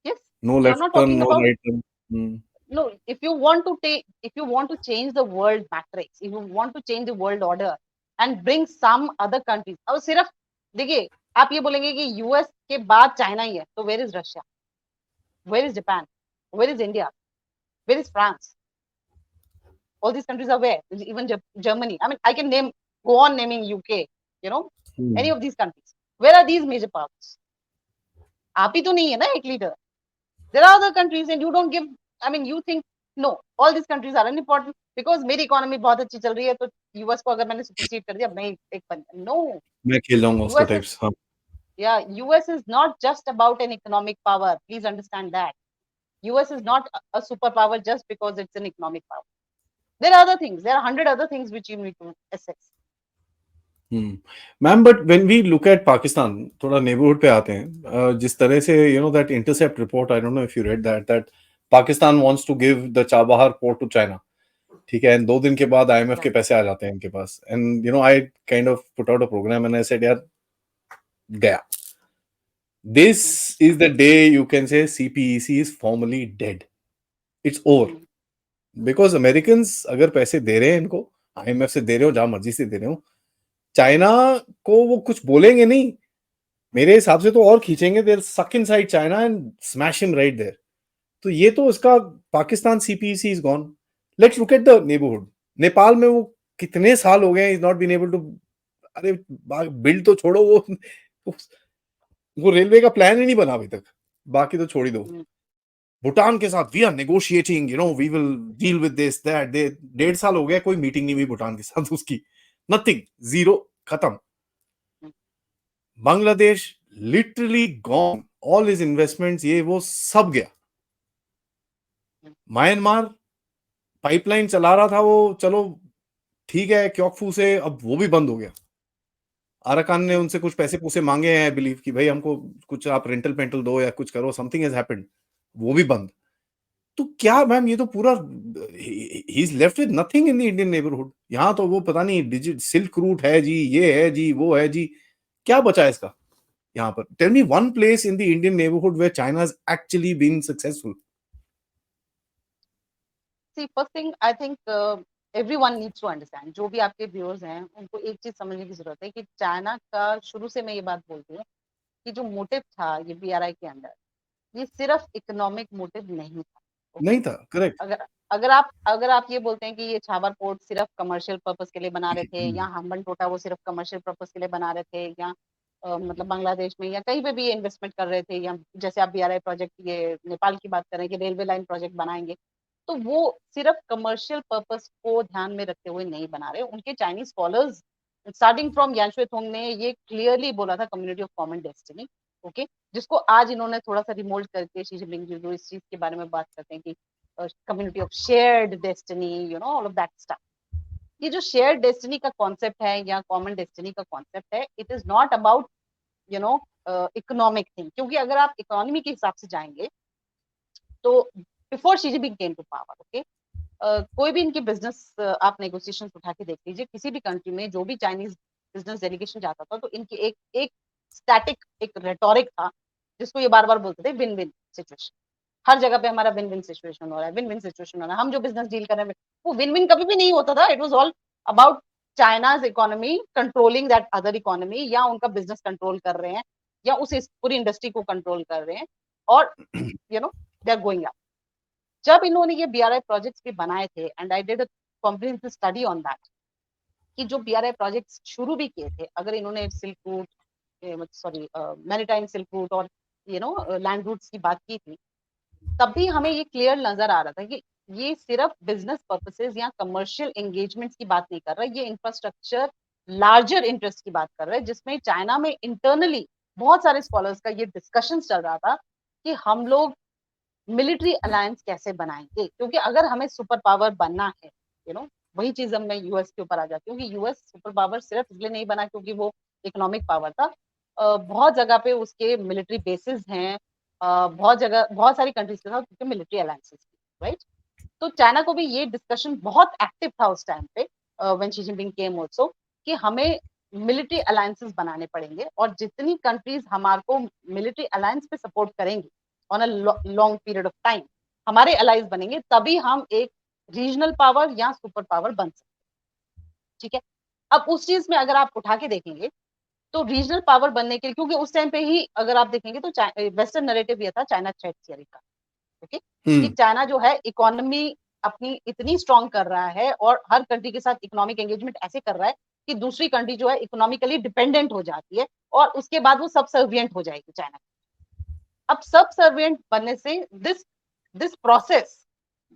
yes. No So I'm left not turn, talking no about. Right turn. No, if you want to change the world matrix, if you want to change the world order and bring some other countries, अब सिर्फ देखिए, आप ये बोलेंगे कि यूएस के बाद चाइना ही है, तो where is Russia, where is Japan, where is India, where is France? All these countries are where, even Germany. I mean, I can go on naming UK, any of these countries. Where are these major powers? आप ही तो नहीं है ना एक leader. There are other countries and you don't give. I mean, you think no, all these countries are unimportant because मेरी economy बहुत अच्छी चल रही है, तो US को अगर मैंने supersede कर दिया, मैं एक बन. No, मैं खेल जाऊंगा उसका US is टाइप्स. हाँ. yeah, US is not just about an economic power. Please understand that. US is not a superpower just because it's an economic power. There are other things. There are 100 other things which you need to assess. Ma'am but when we look at Pakistan, थोड़ा नेबरहुड पे आते हैं. जिस तरह से that intercept report, I don't know if you read that Pakistan wants to give the Chabahar port to China. ठीक है, एंड 2 दिन के बाद आईएमएफ के पैसे आ जाते हैं इनके पास. And I kind of put out a program and I said यार गया. This is the day you can say CPEC is formally dead. It's over. Because Americans अगर पैसे दे रहे हैं इनको, आईएमएफ से दे रहे हो, जहां मर्जी से दे रहे हो, चाइना को वो कुछ बोलेंगे नहीं. मेरे हिसाब से तो और खींचेंगे. There suck inside China and smash him right there. तो ये तो इसका Pakistan CPEC is gone. Let's look at the neighbourhood. Nepal में वो कितने साल हो गए is not been able to. अरे बिल्ड तो छोड़ो, वो रेलवे का प्लान ही नहीं बना अभी तक, बाकी तो छोड़ ही दो. भूटान के साथ we are negotiating, we will deal with this that. 1.5 साल हो गया, कोई मीटिंग नहीं हुई भूटान के साथ उसकी. नथिंग, जीरो, खत्म. Bangladesh literally gone. All his investments ये वो सब गया. म्यांमार पाइपलाइन चला रहा था वो, चलो ठीक है क्योकफू से, अब वो भी बंद हो गया. अराकान ने उनसे कुछ पैसे-पूसे माँगे हैं, आई बिलीव कि भाई हमको कुछ आप रेंटल-पेंटल दो या कुछ करो, समथिंग हैज़ हैपेंड, वो भी बंद। तो क्या मैम, ये तो पूरा he is left with nothing in the Indian neighbourhood. यहाँ तो वो पता नहीं सिल्क रूट है जी, ये है जी, वो है जी, क्या बचा है इसका यहाँ पर? Tell me one place in the Indian neighbourhood where China has actually been successful. See first thing I think everyone needs to understand, जो भी आपके व्यूअर्स हैं उनको एक चीज समझने की जरूरत है कि चाइना का शुरू से मैं ये बात बोलती हूँ कि जो मोटिव था ये बीआरआई के अंदर, ये सिर्फ इकोनॉमिक मोटिव नहीं था। ओके, नहीं था, करेक्ट। अगर अगर आप ये बोलते हैं कि ये छावर पोर्ट सिर्फ कमर्शियल पर्पस के लिए बना रहे थे, या हम्बन टोटा वो सिर्फ कमर्शियल पर्पस के लिए बना रहे थे, या मतलब बांग्लादेश में या कहीं पे भी ये इन्वेस्टमेंट कर रहे थे, या जैसे आप बीआरआई प्रोजेक्ट, ये नेपाल की बात करें कि रेलवे लाइन प्रोजेक्ट बनाएंगे, तो वो सिर्फ कमर्शियल पर्पस को ध्यान में रखते हुए नहीं बना रहे। उनके चाइनीज स्कॉलर्स स्टार्टिंग फ्रॉम यान शुएथोंग ने ये क्लियरली बोला था, community of common destiny. Okay, जिसको आज इन्होंने थोड़ा सा रिमोल्ड करके शी जिनपिंग जो इस चीज के बारे में बात करते हैं कि community of shared destiny, you know, all of that stuff. ये जो शेयर्ड डेस्टिनी का कॉन्सेप्ट है या कॉमन डेस्टिनी का कॉन्सेप्ट है, it is not about you know economic thing, क्योंकि अगर आप इकोनॉमी के हिसाब से जाएंगे तो before Xi Jinping came to power, okay, कोई भी इनकी बिजनेस आप नेगोशिएशन उठा के देख लीजिए, किसी भी कंट्री में जो भी चाइनीज बिजनेस डेलीगेशन जाता था तो इनकी एक एक स्टैटिक एक रेटोरिक था, जिसको ये बार बार बोलते थे विन विन सिचुएशन। हर जगह पे हमारा विन विन सिचुएशन हो रहा है, विन विन सिचुएशन हो रहा है, हम जो बिजनेस डील कर रहे हैं वो विन विन कभी भी नहीं होता था। It was all about China's economy controlling that other economy, या उनका बिजनेस कंट्रोल कर रहे हैं, या उस पूरी इंडस्ट्री को कंट्रोल कर रहे हैं, और you know they are going up. जब इन्होंने ये बीआरआई प्रोजेक्ट्स भी बनाए थे, and I did a comprehensive study on that, कि जो बीआरआई प्रोजेक्ट्स शुरू भी किए थे, अगर इन्होंने silk route, sorry maritime silk route और लैंड रूट्स की बात की थी, तब भी हमें ये क्लियर नजर आ रहा था कि ये सिर्फ बिजनेस पर्पसेस या कमर्शियल एंगेजमेंट्स की बात नहीं कर रहा है, ये इंफ्रास्ट्रक्चर लार्जर इंटरेस्ट की बात कर रहा है, जिसमें चाइना में इंटरनली बहुत सारे स्कॉलर्स का ये डिस्कशन चल रहा था कि हम लोग मिलिट्री अलायंस कैसे बनाएंगे, क्योंकि अगर हमें सुपर पावर बनना है, वही चीज अब मैं यूएस के ऊपर आ जाती हूँ कि यूएस सुपर पावर सिर्फ इसलिए नहीं बना क्योंकि वो इकोनॉमिक पावर था। बहुत जगह पे उसके मिलिट्री बेसिस हैं, बहुत जगह बहुत सारी कंट्रीज के साथ उसके मिलिट्री अलायंसेस, राइट। तो चाइना को भी ये डिस्कशन बहुत एक्टिव था उस टाइम पे, when she Jinping came also, कि हमें मिलिट्री अलायंसेस बनाने पड़ेंगे, और जितनी कंट्रीज हमारे को मिलिट्री अलायंस पे सपोर्ट करेंगी on a long period of time, हमारे अलाइज बनेंगे, तभी हम एक रीजनल पावर या सुपर पावर बन सकते हैं। ठीक है, अब उस चीज में अगर आप उठा के देखेंगे तो रीजनल पावर बनने के लिए, क्योंकि उस टाइम पे ही अगर आप देखेंगे तो वेस्टर्न नैरेटिव ये था चाइना थ्रेट थियरी का, ओके, कि चाइना जो है इकोनॉमी अपनी इतनी स्ट्रांग कर रहा है और हर कंट्री के साथ इकोनॉमिक एंगेजमेंट ऐसे कर रहा है कि दूसरी कंट्री जो है इकोनॉमिकली डिपेंडेंट हो जाती है, और उसके बाद वो सबसर्वियंट हो जाएगी चाइना। अब सबसर्वियंट बनने से दिस दिस प्रोसेस,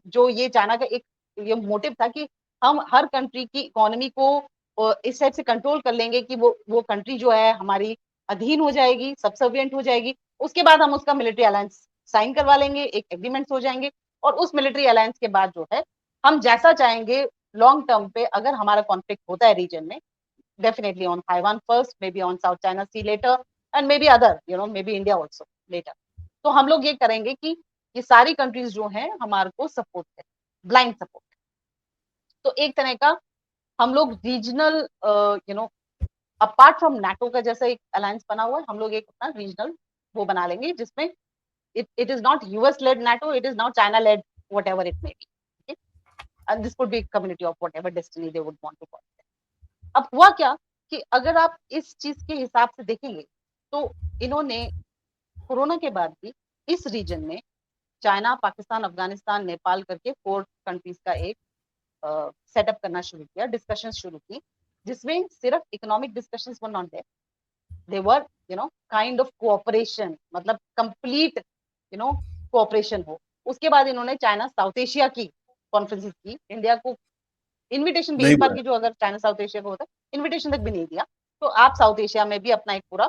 जो ये चाइना का एक ये मोटिव था कि हम हर कंट्री की इकोनॉमी को इस टाइप से कंट्रोल कर लेंगे कि वो कंट्री जो है हमारी अधीन हो जाएगी, सबसर्वियंट हो जाएगी, उसके बाद हम उसका मिलिट्री अलायंस साइन करवा लेंगे, एक एग्रीमेंट हो जाएंगे, और उस मिलिट्री अलायंस के बाद जो है हम जैसा चाहेंगे लॉन्ग टर्म पे, अगर हमारा कॉन्फ्लिक्ट होता है रीजन में, definitely on Taiwan first, maybe on South China Sea later, and maybe other, maybe India also later. तो हम लोग ये करेंगे कि ये सारी कंट्रीज जो हैं हमारे को सपोर्ट करें, ब्लाइंड सपोर्ट। तो एक तरह का हम लोग रीजनल, अपार्ट फ्रॉम नाटो का जैसा एक अलायंस बना हुआ है, हम लोग एक अपना रीजनल वो बना लेंगे, जिसमें it is not US led NATO, it is now China led, whatever it may be, okay? And this could be community of whatever destiny they would want to call it. अब हुआ क्या कि अगर आप इस चीज के हिसाब से देखेंगे तो इन्होंने कोरोना के बाद भी इस रीजन में चाइना, पाकिस्तान, अफगानिस्तान, नेपाल करके 4 कंट्रीज का एक सेटअप करना शुरू किया, डिस्कशन शुरू की, जिसमें सिर्फ economic discussions were not there, they were kind of cooperation, मतलब कंप्लीट कोऑपरेशन हो। उसके बाद इन्होंने चाइना साउथ एशिया की कॉन्फ्रेंसेस की, इंडिया को इनविटेशन भी नहीं एक हुआ बार है। की जो अगर चाइना साउथ एशिया को होता है, इनविटेशन तक भी नहीं दिया, तो आप साउथ एशिया में भी अपना एक पूरा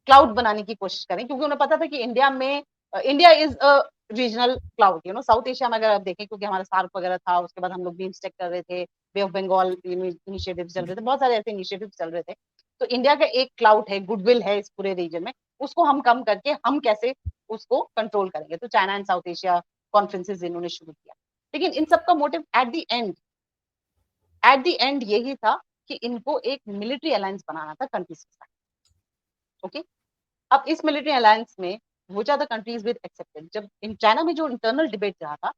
क्लाउड बनाने की कोशिश करें, क्योंकि उन्हें पता था कि India is a regional cloud, south Asia में अगर आप देखें, क्योंकि हमारा सार्क वगैरह था, उसके बाद हम लोग बीम्स्टेक कर रहे थे, बे ऑफ बंगाल इनिशिएटिव चल रहे थे, बहुत सारे ऐसे इनिशिएटिव चल रहे थे, तो इंडिया का एक क्लाउड है, गुडविल है इस पूरे रीजन में, उसको हम कम करके हम कैसे उसको कंट्रोल करेंगे। तो China and south Asia conferences इन्होंने शुरू किया, लेकिन इन सबका मोटिव एट द एंड यही था कि इनको एक मिलिट्री अलायंस बनाना था कंट्रीज के साथ। ओके, अब इस मिलिट्री अलायंस में which are the countries with accepted, जब इन चाइना में जो इंटरनल डिबेट रहा था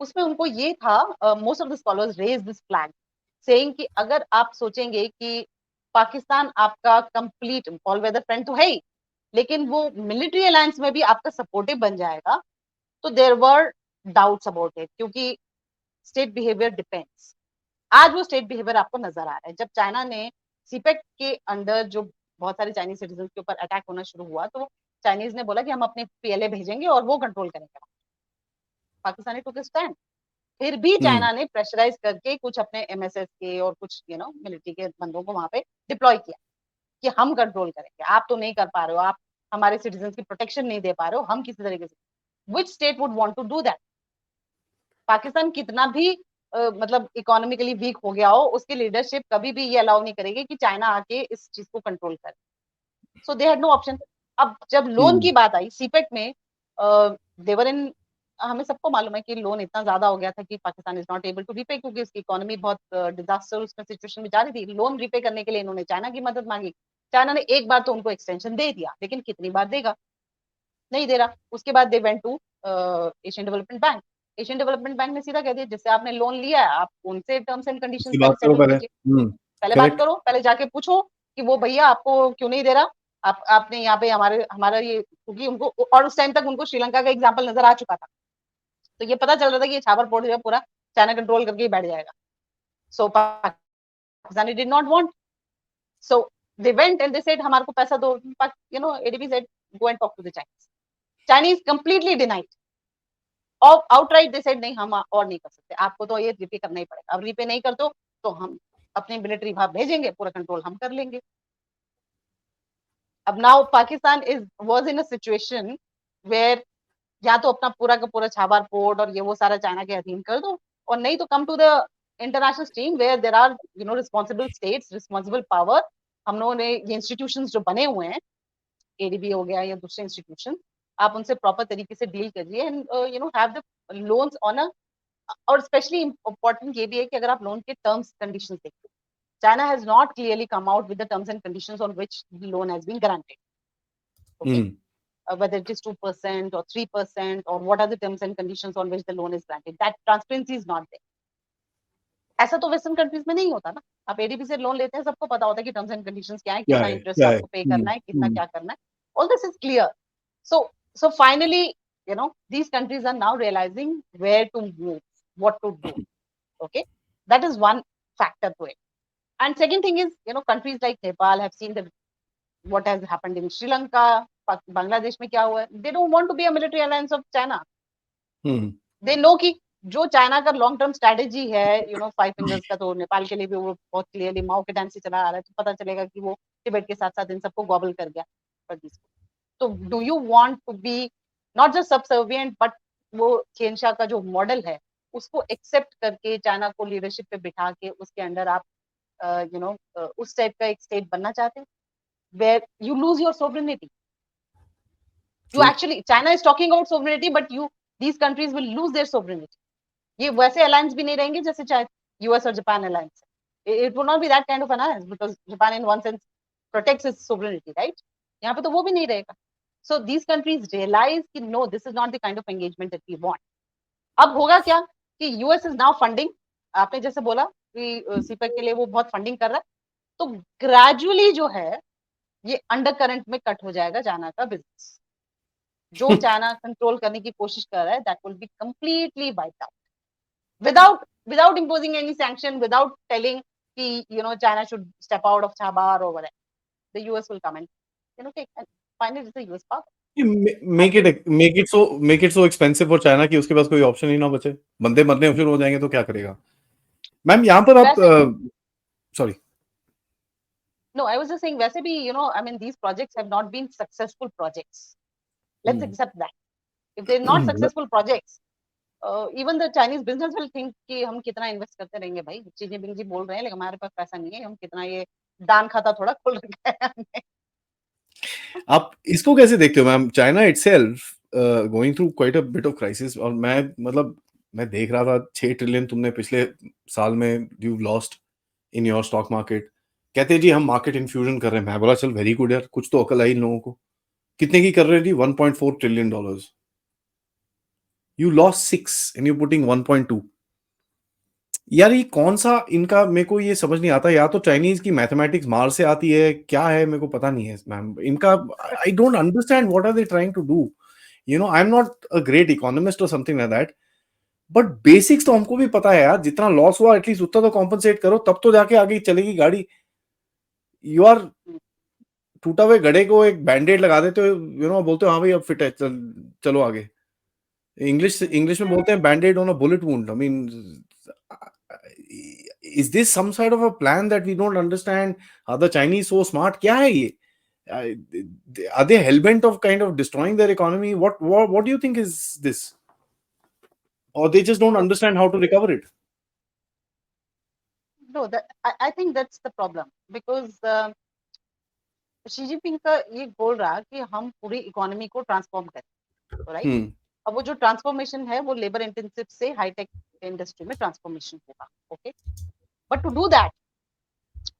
उसमें उनको ये था, most of the scholars raise this flag saying कि अगर आप सोचेंगे कि पाकिस्तान आपका कंप्लीट ऑल वेदर फ्रेंड तो है ही, लेकिन वो मिलिट्री अलायंस में भी आपका सपोर्टिव बन जाएगा, तो there were doubts about it, क्योंकि स्टेट बिहेवियर डिपेंड्स। आज वो स्टेट बिहेवियर आपको नजर आ रहा है। जब चाइना ने सीपेक के अंडर जो बहुत सारे चाइनीज सिटीजन के ऊपर अटैक होना शुरू हुआ, तो चाइनीज ने बोला कि हम अपने पीएलए भेजेंगे और वो कंट्रोल करेंगे। पाकिस्तानी टुक स्टैंड, फिर भी चाइना ने प्रेशराइज करके कुछ अपने एमएसएस के और कुछ मिलिट्री के बंदों को वहां पे डिप्लॉय किया कि हम कंट्रोल करेंगे, आप तो नहीं कर पा रहे हो, आप हमारे सिटीजन की प्रोटेक्शन नहीं दे पा रहे हो, हम किसी तरीके से। Which state would want to do that? Pakistan कितना भी मतलब इकोनॉमिकली वीक हो गया हो, उसकी लीडरशिप कभी भी ये अलाउ नहीं करेगी कि चाइना आके इस चीज को कंट्रोल करे। सो दे हैड नो ऑप्शन। अब जब लोन की बात आई सीपेक में, देवर इन, हमें सबको मालूम है कि लोन इतना ज्यादा हो गया था कि Pakistan is not able to repay, क्योंकि उसकी इकोनॉमी बहुत डिजास्टर उसमें सिचुएशन में जा रही थी। लोन रीपे करने के लिए इन्होंने चाइना की मदद मांगी। चाइना ने एक बार तो उनको एक्सटेंशन दे दिया, लेकिन कितनी बार देगा? नहीं दे रहा। उसके बाद they went to Asian Development Bank. Asian Development Bank ने सीधा कह दिया, जिससे आपने लोन लिया है आप उनसे टर्म्स एंड कंडीशंस उसकी पहले बात करो सेटल पहले। कीजिए। पहले बात करेक्ट। करो, पहले जाके पूछो कि वो भैया आपको क्यों नहीं दे रहा, आपने यहाँ पे हमारा ये, क्योंकि उनको, और उस टाइम तक उनको श्रीलंका का एग्जाम्पल नजर आ चुका था, तो ये पता चल रहा था कि ये छापर पोर्ट जो है पूरा चाइना कंट्रोल करके ही बैठ जाएगा। So Pakistani did not want, so they went and they said हमारे को पैसा दो। ADB said go and talk to the Chinese. Chinese completely denied, और आउटराइट दे सेड नहीं हम और नहीं कर सकते, आपको तो ये रीपे करना ही पड़ेगा, अब रीपे नहीं कर दो तो हम अपने मिलिट्री वहां भेजेंगे, पूरा कंट्रोल हम कर लेंगे। अब now Pakistan is was in a situation where या तो अपना पूरा का पूरा छाबार पोर्ट और ये वो सारा चाइना के अधीन कर दो, और नहीं तो come to the international stream where there are responsible states, responsible power. हम लोगों ने ये इंस्टीट्यूशंस जो बने हुए हैं, एडीबी हो गया या दूसरे इंस्टीट्यूशन, आप उनसे प्रॉपर तरीके से डील करिए and have the loans on a, और स्पेशली इम्पोर्टेंट ये भी है कि अगर आप लोन के टर्म्स कंडीशंस देखते, China has not clearly come out with the terms and conditions on which the loan has been guaranteed. Okay, whether it is 2% or 3%, or what are the terms and conditions on which the loan is granted, that transparency is not there. ऐसा तो वेस्टर्न कंट्रीज में नहीं होता ना। आप एडीबी से लोन लेते हैं, सबको पता होता है कि टर्म्स एंड कंडीशंस क्या है, क्या कितना है इंटरेस्ट क्या है। आपको पे करना है, कितना क्या करना है, all this is clear. So finally these countries are now realizing where to move, what to do. Okay, that is one factor to it. And second thing is, countries like Nepal have seen the what has happened in Sri Lanka, Bangladesh में क्या हुआ है, they don't want to be a military alliance of China. They know कि जो चाइना का लॉन्ग टर्म स्ट्रेटेजी है, फाइव फिंगर्स का, तो नेपाल के लिए भी वो बहुत क्लियरली माओ के टाइम से चला आ रहा है, तो पता चलेगा कि वो तिब्बत के साथ साथ इन सबको गॉबल कर गया। तो do you want to be not just subservient, but वो चेनशा का जो मॉडल है उसको एक्सेप्ट करके चाइना को लीडरशिप पे बिठा के उसके अंडर आप उस टाइप का एक स्टेट बनना चाहते हैं where you lose your sovereignty? You actually, China is talking about sovereignty, but these countries will lose their sovereignty. ये वैसे अलायंस भी नहीं रहेंगे जैसे चाहे यूएस और Japan alliance. It will not be that kind of alliance, because Japan in one sense protects its sovereignty, right? यहाँ पे तो वो भी नहीं रहेगा। सो दीज कंट्रीज रियलाइज कि no, this is not the kind of engagement that we want. अब होगा क्या कि यूएस इज नाउ फंडिंग, आपने जैसे बोला कि सीपेक के लिए वो बहुत फंडिंग कर रहा है, तो ग्रेजुअली जो है ये अंडर करंट में कट हो जाएगा चाइना का बिजनेस। जो चाइना कंट्रोल करने की कोशिश कर रहा है, that will be completely wiped out without imposing any sanction, without telling कि China should step out of Chabahar or whatever. The US will come and take, and finally it's the US power. Make it so expensive for China कि उसके पास कोई ऑप्शन ही ना बचे, बंदे मरने शुरू हो जाएंगे तो क्या करेगा? मैम यहाँ पर आप sorry No, I was just saying वैसे भी I mean these projects have not been successful projects. Let's accept that. If they're not successful projects, even the Chinese business will think कि हम कितना इन्वेस्ट करते रहेंगे भाई, शी जिनपिंग जी बोल रहे हैं लेकिन हमारे पास पैसा नहीं है, हम कितना ये दान खाता थोड़ा खोल रखा है हमने। आप इसको कैसे देखते हो ma'am? China itself going through quite a bit of crisis, और मैं देख रहा था 6 ट्रिलियन तुमने पिछले साल में you lost in your stock market. कहते जी हम मार्केट इन्फ्यूजन कर रहे हैं। मैं बोला चल वेरी गुड यार, कुछ तो अकल आई इन लोगों को। कितने की कर रहे हैं जी? 1.4 trillion dollars. You lost 6 and you putting 1.2। यार ये कौन सा इनका, मेरे को ये समझ नहीं आता। या तो चाइनीज की मैथमेटिक्स मार से आती है, क्या है मेरे को पता नहीं है मैम इनका। I don't understand what are they trying to do. I am not a great economist और something like that, but basics तो हमको भी पता है यार। जितना लॉस हुआ एटलीस्ट उतना तो कॉम्पनसेट करो, तब तो जाके आगे चलेगी गाड़ी। यू आर टूटा हुए गड़े को एक बैंडेड लगा देते हो, बोलते हो हाँ भाई अब फिट है, चलो आगे। इंग्लिश इंग्लिश में बोलते हैं banded on a bullet wound. I mean, is this some sort of a plan that we don't understand? Are the Chinese so smart? क्या है ये? Are they hell-bent of kind of destroying their economy? What do you think is this? Or they just don't understand how to recover it? No, I think that's the problem because Xi Jinping का ये बोल रहा कि हम पूरी इकोनॉमी को ट्रांसफॉर्म करें, राइट? Hmm. अब वो जो ट्रांसफॉर्मेशन है वो लेबर इंटेंसिव से हाईटेक इंडस्ट्री में ट्रांसफॉर्मेशन होगा, okay? But to do that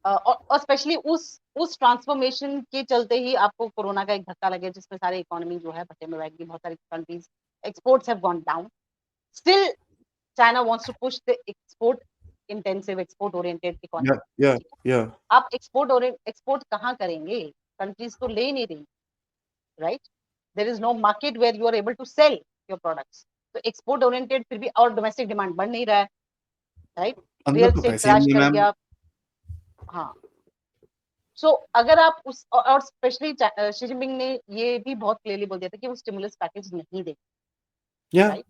और स्पेशली उस ट्रांसफॉर्मेशन के चलते ही आपको कोरोना का एक धक्का लगे जिसमें सारी इकोनॉमी जो है भट्टे में बैठ गई। बहुत सारी countries exports have gone down. Still China wants to push the export intensive, export oriented Yeah, economy. yeah, yeah. आप एक्सपोर्ट कहाँ करेंगे? कंट्रीज तो ले नहीं रही, right? There is no market where you are able to sell your products. तो एक्सपोर्ट ओरिएंटेड फिर भी, और डोमेस्टिक डिमांड बढ़ नहीं रहा है, राइट? अंदर रियल तो एस्टेट पैसे ही क्रैश नहीं है कर मैम। गया। हाँ, सो अगर आप उस, और स्पेशली शी जिनपिंग ने ये भी बहुत क्लियरली बोल दिया था कि वो स्टिमुलस पैकेज नहीं देंगे, Yeah. राइट?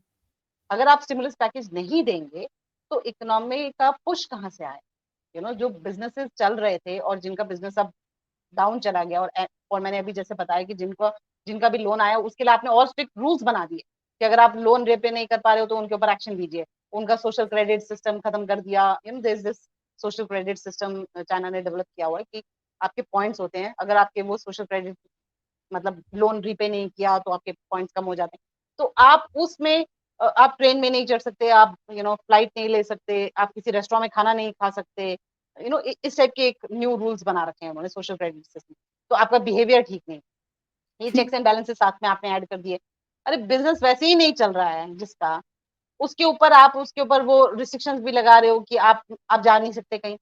अगर आप स्टिमुलस पैकेज नहीं देंगे तो इकोनॉमी का पुश कहाँ से आए? जो बिजनेसेस चल रहे थे और जिनका बिजनेस अब डाउन चला गया, और मैंने अभी जैसे बताया कि जिनका भी लोन आया उसके लिए आपने और स्ट्रिक्ट रूल्स बना दिए कि अगर आप लोन रिपे नहीं कर पा रहे हो तो उनके ऊपर एक्शन लीजिए। उनका सोशल क्रेडिट सिस्टम खत्म कर दिया। There is this social credit system China ने डेवलप किया हुआ है कि आपके पॉइंट्स होते हैं, अगर आपके वो सोशल क्रेडिट मतलब लोन रिपे नहीं किया तो आपके पॉइंट्स कम हो जाते हैं। तो आप उसमें आप ट्रेन में नहीं चढ़ सकते, आप फ्लाइट नहीं ले सकते, आप किसी रेस्टोरेंट में खाना नहीं खा सकते। इस टाइप के एक न्यू रूल्स बना रखे हैं उन्होंने सोशल क्रेडिट सिस्टम। तो आपका बिहेवियर ठीक नहीं, ये चेक्स एंड बैलेंसेस साथ में आपने ऐड कर दिए। अरे बिजनेस वैसे ही नहीं चल रहा है जिसका, उसके ऊपर वो रिस्ट्रिक्शंस भी लगा रहे हो कि आप जा नहीं सकते कहीं।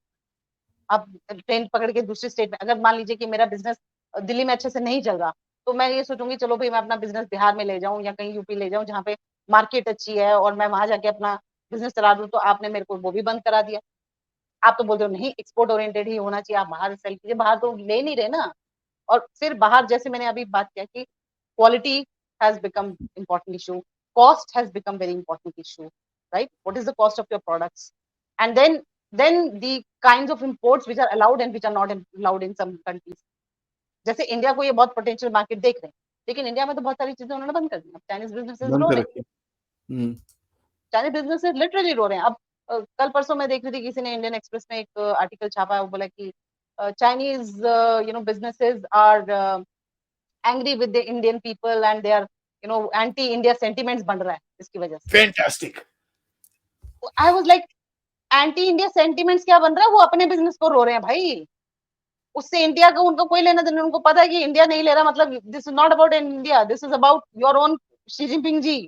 आप ट्रेन पकड़ के दूसरे स्टेट में, अगर मान लीजिए कि मेरा बिजनेस दिल्ली में अच्छे से नहीं चल रहा, तो मैं ये सोचूंगी चलो भाई मैं अपना बिजनेस बिहार में ले जाऊं या कहीं यूपी ले जाऊं जहाँ पे मार्केट अच्छी है और मैं वहां जाके अपना बिजनेस चला दूं। तो आपने मेरे को वो भी बंद करा दिया। आप तो बोलते हो नहीं एक्सपोर्ट ओरिएंटेड ही होना चाहिए, आप बाहर सेल कीजिए। बाहर तो ले नहीं रहे ना। और फिर बाहर जैसे मैंने अभी बात किया कि quality has become important issue, cost has become very important issue, right? What is the cost of your products? And then the kinds of imports which are allowed and which are not allowed in some countries। जैसे इंडिया को ये बहुत पोटेंशियल मार्केट देख रहे हैं, लेकिन इंडिया में तो बहुत सारी चीजें उन्होंने बंद कर दी। चाइनीज बिजनेसेस बंद रो कर रहे हैं, रखी है। चाइनीज बिजनेसेस लिटरली रो रहे हैं। अब कल परसों मैं देख रही थी किसी ने इंडियन एक्सप्रेस में एक आर्टिकल छापा है, वो बोला कि Chinese businesses are angry with the Indian people and they are anti India sentiments बन रहा है इसकी वजह से। Fantastic. I was like anti India sentiments क्या बन रहा है? वो अपने बिजनेस को रो रहे हैं भाई। उससे इंडिया का उनको कोई लेना देना। उनको पता है कि इंडिया नहीं ले रहा, मतलब this is not about India, this is about your own Xi Jinping ji.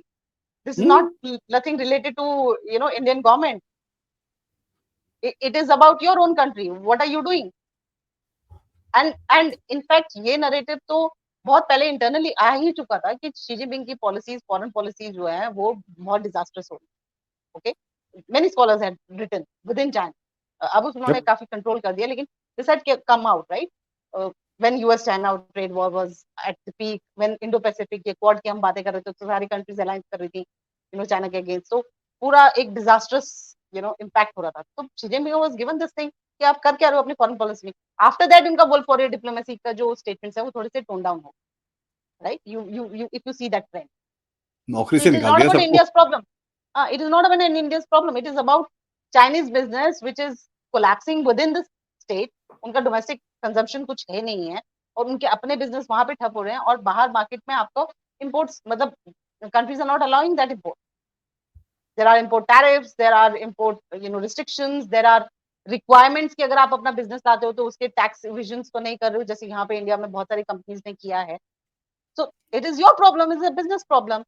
This is not nothing related to Indian government. It is about your own country, what are you doing? And in fact ये नरेटिव तो बहुत पहले इंटरनली आ ही चुका था कि शी जिनपिंग की पॉलिसीज, फॉरेन पॉलिसीज जो है वो बहुत डिजास्टर्स हो रही है। Okay, many scholars had written within China. अब उन्होंने Yep. काफी कंट्रोल कर दिया, लेकिन this had come out, right? when US China trade war was at the peak, when Indo Pacific के क्वाड की हम बातें कर रहे थे तो सारी कंट्रीज अलायंस कर रही थी चाइना के अगेंस्ट। तो पूरा एक डिजास्टर्स इम्पैक्ट हो रहा था। तो Xi Jinping was given this thing कि आप कर क्या रहे हो अपनी फॉरेन पॉलिसी में। आफ्टर दैट उनका वॉल फॉर डिप्लोमेसी का जो स्टेटमेंट्स है वो थोड़े से टोन डाउन हो, right? You if you see that trend. नौकरी So से it is निकाल not दिया about सबको। India's problem. It is not about India's problem. It is about Chinese business which is collapsing within the state उनका डोमेस्टिक कंजम्पशन कुछ है नहीं है और उनके अपने बिजनेस वहां पे ठप हो रहे हैं और बाहर मार्केट में आपको इम्पोर्ट्स मतलब countries are not allowing that import. There are import tariffs, there are import restrictions, there are requirements कि अगर आप अपना बिजनेस लाते हो तो उसके टैक्स इविजन्स तो नहीं कर रहे हो जैसे यहाँ पे इंडिया में बहुत सारी कंपनीज ने किया है. So it is your problem, is a business problem.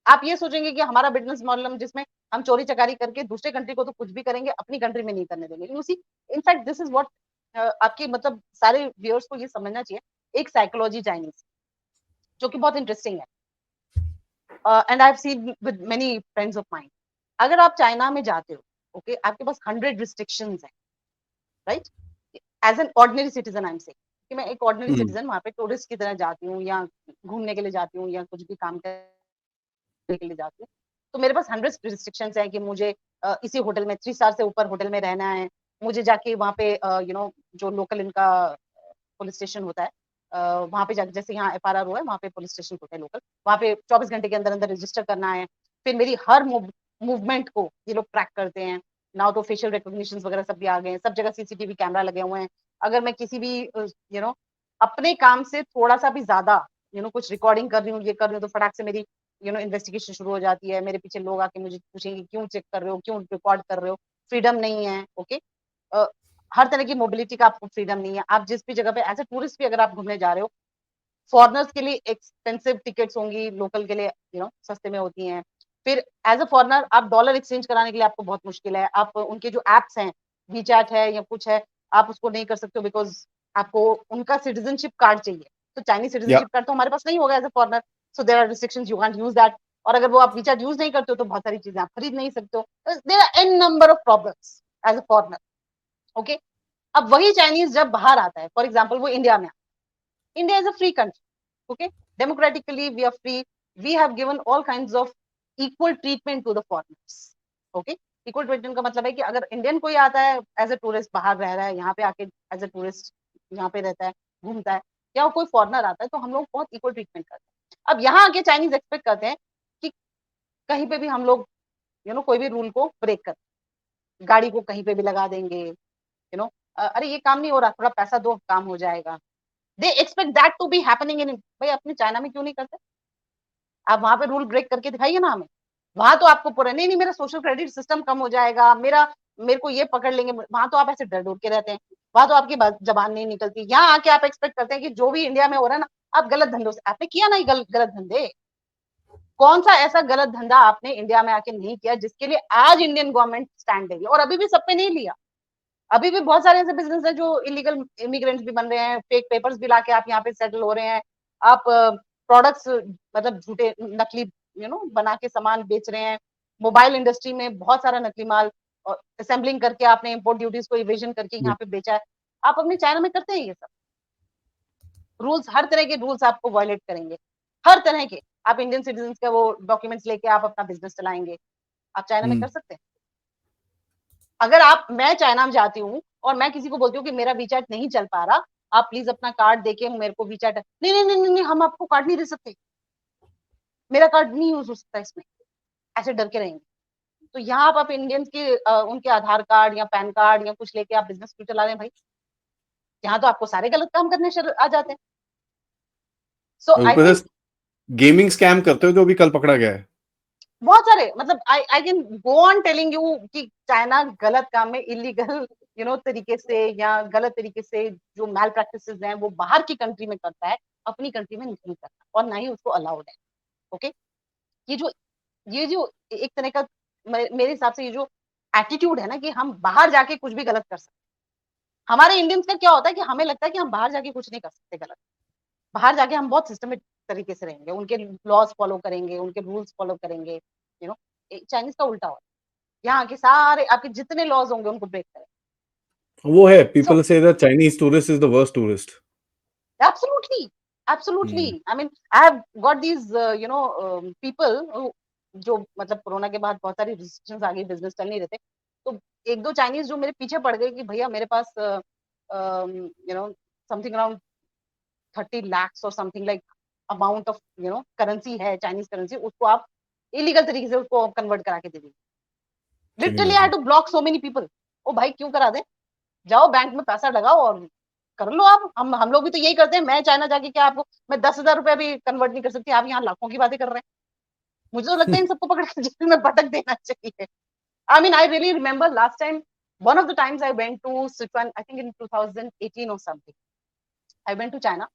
आप ये सोचेंगे कि हमारा बिजनेस मॉडल जिसमें हम चोरी चकारी करके दूसरे कंट्री को तो कुछ भी करेंगे, अपनी कंट्री में नहीं करने देंगे. You see, in fact this is what आपकी मतलब सारे व्यूअर्स को ये समझना चाहिए एक साइकोलॉजी चाइनीज जो कि बहुत इंटरेस्टिंग है. And I have seen with many friends of mind. अगर आप चाइना में जाते हो, ओके, आपके पास 100 रिस्ट्रिक्शंस हैं, right? As an ordinary citizen I am saying कि मैं एक ऑर्डिनरी सिटीजन वहां पे टूरिस्ट की तरह जाती हूँ या घूमने के लिए जाती हूँ या कुछ भी काम करने के लिए जाती हूँ, तो मेरे पास 100 रिस्ट्रिक्शंस हैं कि मुझे इसी होटल में 3 स्टार से ऊपर होटल में रहना है. मुझे जाके वहाँ पे जो लोकल इनका पुलिस स्टेशन होता है, वहाँ पे जाके जैसे यहाँ FRR हुआ है वहाँ पे पुलिस स्टेशन होता है लोकल, वहाँ पे 24 घंटे के अंदर अंदर रजिस्टर करना है. फिर मेरी हर मूवमेंट को ये लोग ट्रैक करते हैं. नाउ तो फेशियल रिकॉग्निशन वगैरह सब भी आ गए हैं, सब जगह CCTV कैमरा लगे हुए हैं. अगर मैं किसी भी अपने काम से थोड़ा सा भी ज्यादा कुछ रिकॉर्डिंग कर रही हूँ, ये कर रही हूँ, तो फटाक से मेरी इन्वेस्टिगेशन शुरू हो जाती है. मेरे पीछे लोग आके मुझे पूछेंगे क्यों चेक कर रहे हो, क्यों रिकॉर्ड कर रहे हो. फ्रीडम नहीं है. ओके, हर तरह की मोबिलिटी का आपको फ्रीडम नहीं है. आप जिस भी जगह पे एज ए टूरिस्ट भी अगर आप घूमने जा रहे हो, फॉरनर्स के लिए एक्सपेंसिव टिकट्स होंगी, लोकल के लिए सस्ते में होती हैं. फिर एज अ फॉरनर आप डॉलर एक्सचेंज कराने के लिए आपको बहुत मुश्किल है. आप उनके जो एप्स हैं, वीचैट है या कुछ है, आप उसको नहीं कर सकते हो बिकॉज आपको उनका सिटीजनशिप कार्ड चाहिए. तो चाइनीज या सिटीजनशिप कार्ड तो हमारे पास नहीं होगा as a foreigner. So there are restrictions, you can't use that. और अगर वो आप वीचैट यूज नहीं करते हो तो बहुत सारी चीजें आप खरीद नहीं सकते हो. There are an number of problems as a foreigner. Okay, अब वही चाइनीज जब बाहर आता है, फॉर एग्जाम्पल वो इंडिया में, India is a free country. Okay, democratically we are free, we have given all kinds of equal treatment to the foreigners. Okay, equal treatment का मतलब है कि अगर इंडियन कोई आता है एज ए टूरिस्ट, बाहर रह रहा है, यहाँ पे आके एज ए टूरिस्ट यहाँ पे रहता है, घूमता है, या कोई फॉरनर आता है, तो हम लोग बहुत इक्वल ट्रीटमेंट करते हैं. अब यहाँ आके चाइनीज एक्सपेक्ट करते हैं कि कहीं पे भी हम लोग कोई भी रूल को ब्रेक कर, गाड़ी को कहीं पे भी लगा देंगे. अरे ये काम नहीं हो रहा, थोड़ा पैसा दो, काम हो जाएगा. They expect that to be happening in. भाई अपने चाइना में क्यों नहीं करते? आप वहां पे रूल ब्रेक करके दिखाइए ना हमें. वहां तो आपको पूरा नहीं नहीं, मेरा सोशल क्रेडिट सिस्टम कम हो जाएगा, मेरे को ये पकड़ लेंगे. वहां तो आप ऐसे डर डर के रहते हैं, वहां तो आपकी जबान नहीं निकलती. यहाँ आके आप एक्सपेक्ट करते हैं कि जो भी इंडिया में हो रहा है ना, आप गलत धंधों से, आपने किया ना गलत धंधे. कौन सा ऐसा गलत धंधा आपने इंडिया में आके नहीं किया जिसके लिए आज इंडियन गवर्नमेंट स्टैंड ले रही है? और अभी भी सब पे नहीं लिया. अभी भी बहुत सारे ऐसे बिजनेस है जो इलीगल इमिग्रेंट्स भी बन रहे हैं, फेक पेपर्स भी लाके आप यहाँ पे सेटल हो रहे हैं. आप प्रोडक्ट्स मतलब झूठे नकली बना के सामान बेच रहे हैं. मोबाइल इंडस्ट्री में बहुत सारा नकली माल असेंबलिंग करके आपने इम्पोर्ट ड्यूटीज को इवेजन करके यहाँ पे बेचा है. आप अपने चाइना में करते हैं ये सब रूल्स, हर तरह के रूल्स आपको वायलेट करेंगे, हर तरह के. आप इंडियन सिटीजन का वो डॉक्यूमेंट्स लेके आप अपना बिजनेस चलाएंगे. आप चाइना में कर सकते हैं? अगर मैं चाइना में जाती हूँ और मैं किसी को बोलती हूँ कि मेरा वीचैट नहीं चल पा रहा, आप प्लीज अपना कार्ड देके मेरे को वीचैट, नहीं नहीं नहीं नहीं, हम आपको कार्ड नहीं दे सकते, मेरा कार्ड नहीं यूज हो सकता इसमें. ऐसे डर के रहेंगे. तो यहाँ आप इंडियंस के उनके आधार कार्ड या पैन कार्ड या कुछ लेके आप बिजनेस क्यों चला रहे हैं भाई? यहाँ तो आपको सारे गलत काम करने आ जाते हैं. सो आई ऊपर थिंक से गेमिंग स्कैम करते हुए तो अभी कल पकड़ा गया है. बहुत सारे मतलब I can go on telling you कि चाइना गलत काम में इलीगल तरीके से या गलत तरीके से जो मैल प्रैक्टिसेस हैं वो बाहर की कंट्री में करता है, अपनी कंट्री में नहीं करता और ना ही उसको अलाउड है. ओके, ये जो एक तरह का मेरे हिसाब से ये जो एटीट्यूड है ना कि हम बाहर जाके कुछ भी गलत कर सकते हैं. हमारे इंडियंस का क्या होता है कि हमें लगता है कि हम बाहर जाके कुछ नहीं कर सकते गलत. बाहर जाके हम बहुत सिस्टमेटिक तरीके से रहेंगे, उनके लॉज फॉलो करेंगे, उनके रूल्स फॉलो करेंगे. यू नो चाइनीज का उल्टा होता है, यहाँ के सारे आपके जितने लॉज होंगे उनको ब्रेक करें. वो है, so people say that Chinese tourist is the worst tourist. Absolutely, absolutely. I mean I have got these people जो मतलब कोरोना के बाद बहुत सारी रिस्ट्रिक्शंस आ गई, बिजनेस चल नहीं रहे थे, तो एक दो चाइनीज जो मेरे पीछे पड़ गए कि भैया मेरे पास समथिंग अराउंड 30 lakhs और something like amount of currency है, चाइनीज करेंसी, उसको आप इलीगल तरीके से उसको कन्वर्ट करा के दे दीजिए. Can you literally I had imagine? To block so many people. ओ भाई क्यों करा दे? जाओ बैंक में पैसा लगाओ और कर लो आप। हम लोग भी तो यही करते हैं। मैं चाइना जाके क्या आपको मैं 10,000 रुपया भी कन्वर्ट नहीं कर सकती, आप यहाँ लाखों की बातें कर रहे हैं। मुझे तो लगता है इन सबको पकड़ के जेल में पटक देना चाहिए। I mean, I really remember last time, one of the times I went to Sichuan, I think in 2018 or something. I went to China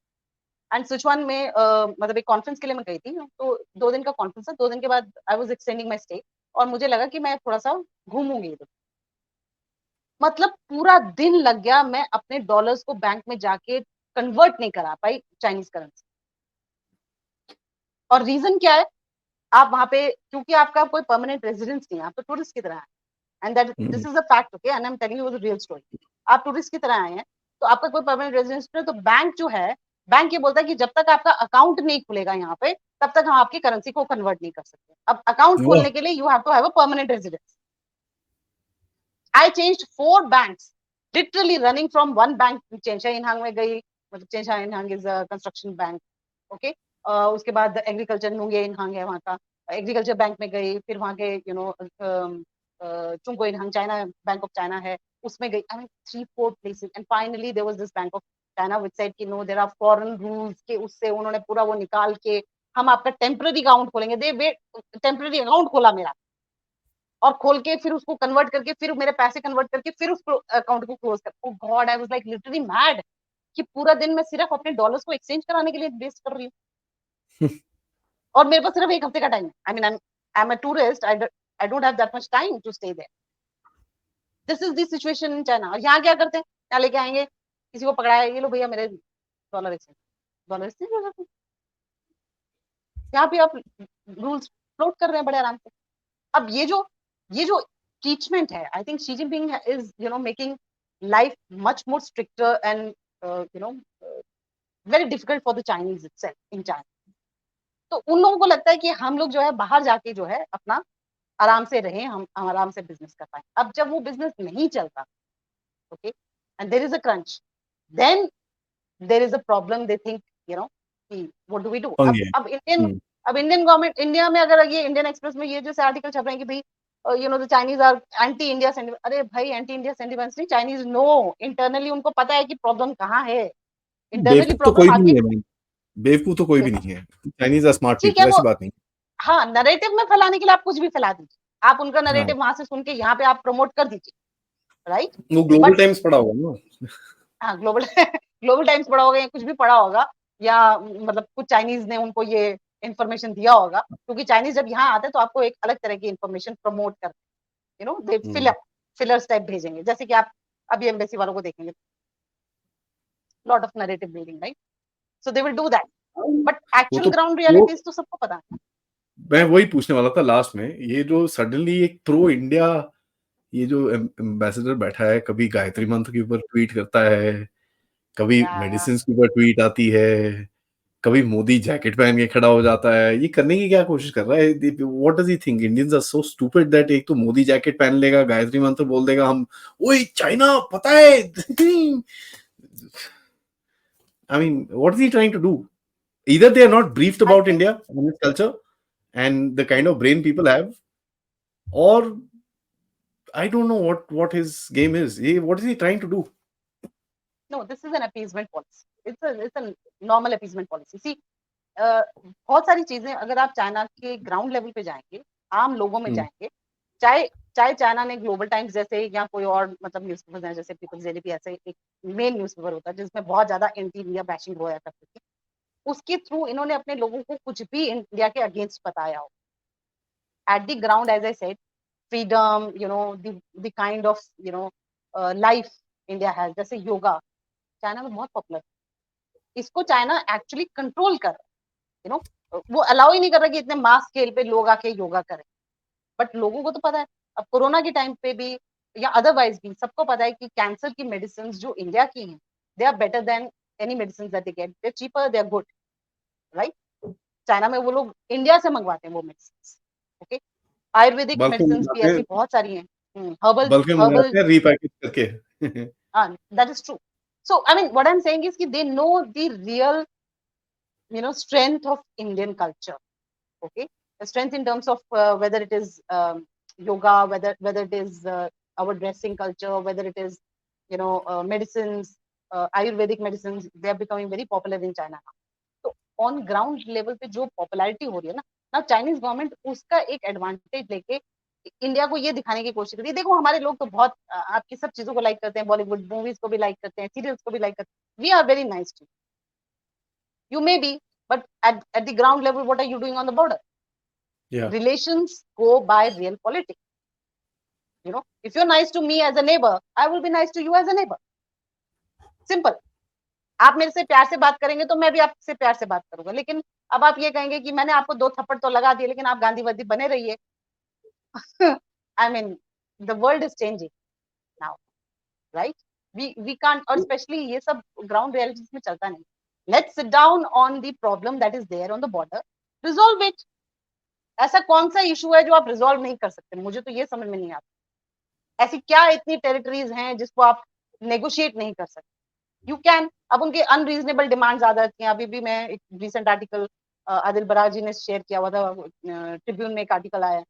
and Sichuan में मतलब एक कॉन्फ्रेंस के लिए मैं गई थी, तो 2 दिन का कॉन्फ्रेंस था। 2 दिन के बाद I was extending my stay और मुझे लगा कि मैं थोड़ा सा घूमूंगी इधर। मतलब पूरा दिन लग गया, मैं अपने डॉलर्स को बैंक में जाके कन्वर्ट नहीं करा पाई चाइनीज करेंसी। और रीजन क्या है, आप वहां पे क्योंकि आपका कोई परमानेंट रेजिडेंस नहीं है, आप तो टूरिस्ट की तरह है। And that this is a fact, okay, and I am telling you the real story. आप टूरिस्ट की तरह आए हैं, तो आपका कोई परमानेंट रेजिडेंस नहीं है, तो बैंक जो है, बैंक ये बोलता है कि जब तक आपका अकाउंट नहीं खुलेगा यहाँ पे, तब तक हम आपकी करेंसी को कन्वर्ट नहीं कर सकते। अब अकाउंट वाह! खोलने के लिए you have to have a permanent residence. I changed 4 banks, literally running from one bank. चेंशा इनहांग में गई, मतलब चेंशा इनहांग is a construction bank, okay. उसके बाद एग्रीकल्चर नुंगे इनहांग है वहाँ का, एग्रीकल्चर बैंक में गई, फिर वहाँ के चुंगो इनहांग चाइना बैंक ऑफ चाइना है, उसमें गई। I mean 3-4 places and finally there was this Bank of China which said कि no there are foreign rules, के उससे उन्होंने पूरा वो निकाल के हम आपका टेम्पररी अकाउंट खोलेंगे। दे टेम्पररी अकाउंट खोला मेरा, और खोल के फिर उसको कन्वर्ट करके, फिर मेरे पैसे कन्वर्ट करके, फिर उस अकाउंट को क्लोज कर। Oh God, I was like literally mad कि पूरा दिन मैं सिर्फ अपने डॉलर्स को एक्सचेंज कराने के लिए वेस्ट कर रही हूँ, और मेरे पास सिर्फ 1 हफ्ते का टाइम है। I mean I am a tourist, I don't have that much time to stay there. This is the situation in China. और यहाँ क्या करते हैं, यहाँ लेके आएंगे, किसी को पकड़ाया, ये लो भैया मेरे डॉलर एक्सचेंज, डॉलर एक्सचेंज हो जाते हैं। यहाँ पे आप रूल्स फ्लोट कर रहे हैं बड़े आराम से। अब ये जो टीचमेंट है, I think Xi Jinping is making life much more stricter and very difficult for the Chinese itself in China. तो उन लोगों को लगता है कि हम लोग जो है बाहर जाके जो है अपना आराम से रहें, हम आराम से बिजनेस कर पाए। अब जब वो बिजनेस नहीं चलता, okay, and there is a crunch, then there is a problem. They think कि व्हाट डू वी डू। अब पंगे। अब इंडियन हुँ। अब इंडियन गवर्नमेंट, इंडिया में अगर ये इंडियन एक्सप्रेस में ये जैसे आर्टिकल छप रहे हैं कि भाई the Chinese are anti India sentiment. अरे भाई, एंटी इंडिया सेंटिमेंट्स नहीं, चाइनीज नो, इंटरनली उनको पता है कि प्रॉब्लम कहाँ है। इंटरनली बेवकूफ तो प्रॉब्लम कोई भी आगे नहीं है भाई, बेवकूफ तो कोई भी नहीं है। चाइनीज़ आर स्मार्ट ठीक है पीपल, वो, ऐसी बात नहीं। हाँ, नैरेटिव में फैलाने के लिए आप कुछ भी फैला दीजिए, आप उनका हाँ, नैरेटिव वहां से सुन के यहाँ पे आप प्रमोट कर दीजिए, राइट। वो ग्लोबल बट टाइम्स पढ़ा होगा ना? हाँ, ग्लोबल ग्लोबल टाइम्स पढ़ा होगा या कुछ भी पढ़ा होगा, या मतलब कुछ चाइनीज ने उनको ये इन्फॉर्मेशन दिया होगा, क्योंकि चाइनीज जब यहाँ आते हैं तो आपको एक अलग तरह की इन्फॉर्मेशन प्रमोट करते हैं, दे हुँ। फिलर्स टाइप भेजेंगे, जैसे कि आप अभी एम्बेसी वालों को देखेंगे, lot of narrative building, right. So they will do that, but वो एक्चुअल तो ग्राउंड वो रियलिटीज तो सबको पता है। मैं वही पूछने वाला था लास्ट में, ये जो सडनली एक प्रो इंडिया, ये जो एम्बेसडर बैठा है, कभी गायत्री मंत्र के ऊपर ट्वीट करता है, कभी या मेडिसिन्स के ऊपर ट्वीट आती है, कभी मोदी जैकेट पहन के खड़ा हो जाता है। ये करने की क्या कोशिश कर रहा है? What does he think Indians are so stupid that एक तो मोदी जैकेट पहन लेगा, गायत्री मंत्र बोल देगा, हम ओए चाइना पता है। I mean, what is he trying to do? Either they are not briefed I about think India and its culture and the kind of brain people have, or I don't know what his game is. What is he trying to do? No, this is an appeasement policy, it's a normal appeasement policy. See बहुत सारी चीजें, अगर आप चाइना के ग्राउंड लेवल पे जाएंगे, आम लोगों में Hmm. जाएंगे, चाहे चाहे चाइना ने ग्लोबल टाइम्स जैसे या कोई और मतलब न्यूज़पेपर हैं, जैसे पीपल्स डेली भी ऐसे एक मेन न्यूज़पेपर होता है जिसमें बहुत ज्यादा एंटी इंडिया बैशिंग होया करती थी, उसके थ्रू इन्होंने अपने लोगों को कुछ भी इंडिया के अगेंस्ट बताया हो, at the ground as I said, freedom, the kind of life India has, जैसे योगा चाइना में बहुत पॉपुलर, इसको चाइना एक्चुअली कंट्रोल कर रहा है, वो अलाउ ही नहीं कर रहा कि इतने मास स्केल पे लोग आके योगा करें। बट लोगों को तो पता है, अब कोरोना के टाइम पे भी या अदरवाइज भी सबको पता है कि कैंसर की मेडिसिन जो इंडिया की हैं, they are better than any medicine that they get, they are cheaper, they are good, right. China में वो लोग इंडिया से मंगवाते हैं वो मेडिसिन, ओके। आयुर्वेदिक बल्क में मेडिसिन भी मंगाते हैं, ऐसी बहुत सारी हैं, हर्बल बल्क में हर्बल, मंगाते हैं रीपैकेज करके। That is true. So I mean what I am saying is कि they know the real strength of Indian culture, okay, the strength in terms of whether it is yoga, whether it is our dressing culture, whether it is medicines, Ayurvedic medicines, they are becoming very popular in China now. तो ऑन ग्राउंड लेवल पे जो पॉपुलैरिटी हो रही है ना चाइनीज गवर्नमेंट उसका एक एडवांटेज लेके इंडिया को ये दिखाने की कोशिश कर रही है, देखो हमारे लोग तो बहुत आपकी सब चीजों को लाइक करते हैं, बॉलीवुड मूवीज को भी लाइक करते हैं, सीरियल्स को भी लाइक करते हैं, we are very nice to you may be, but at the ground level, what are you doing on the border? Yeah. Relations go by real politics. If you're nice to me as a neighbor, I will be nice to you as a neighbor. Simple. आप मेरे से प्यार से बात करेंगे तो मैं भी आपसे प्यार से बात करूंगा, लेकिन अब आप ये कहेंगे कि मैंने आपको 2 थप्पड़ तो लगा दिए लेकिन आप गांधीवादी बने रहिए. I mean, the world is changing now, right? We can't, और especially ये सब ground realities में चलता नहीं. Let's sit down on the problem that is there on the border, resolve it. ऐसा कौन सा इशू है जो आप रिजॉल्व नहीं कर सकते? मुझे तो ये समझ में नहीं आता. ऐसी क्या इतनी टेरिटरीज हैं जिसको आप नेगोशिएट नहीं कर सकते? You can. अब उनके अनरीजनेबल डिमांड्स आ जाती हैं. अभी भी मैं एक रिसेंट आर्टिकल आदिल बरार जी ने शेयर किया हुआ था, ट्रिब्यून में एक आर्टिकल आया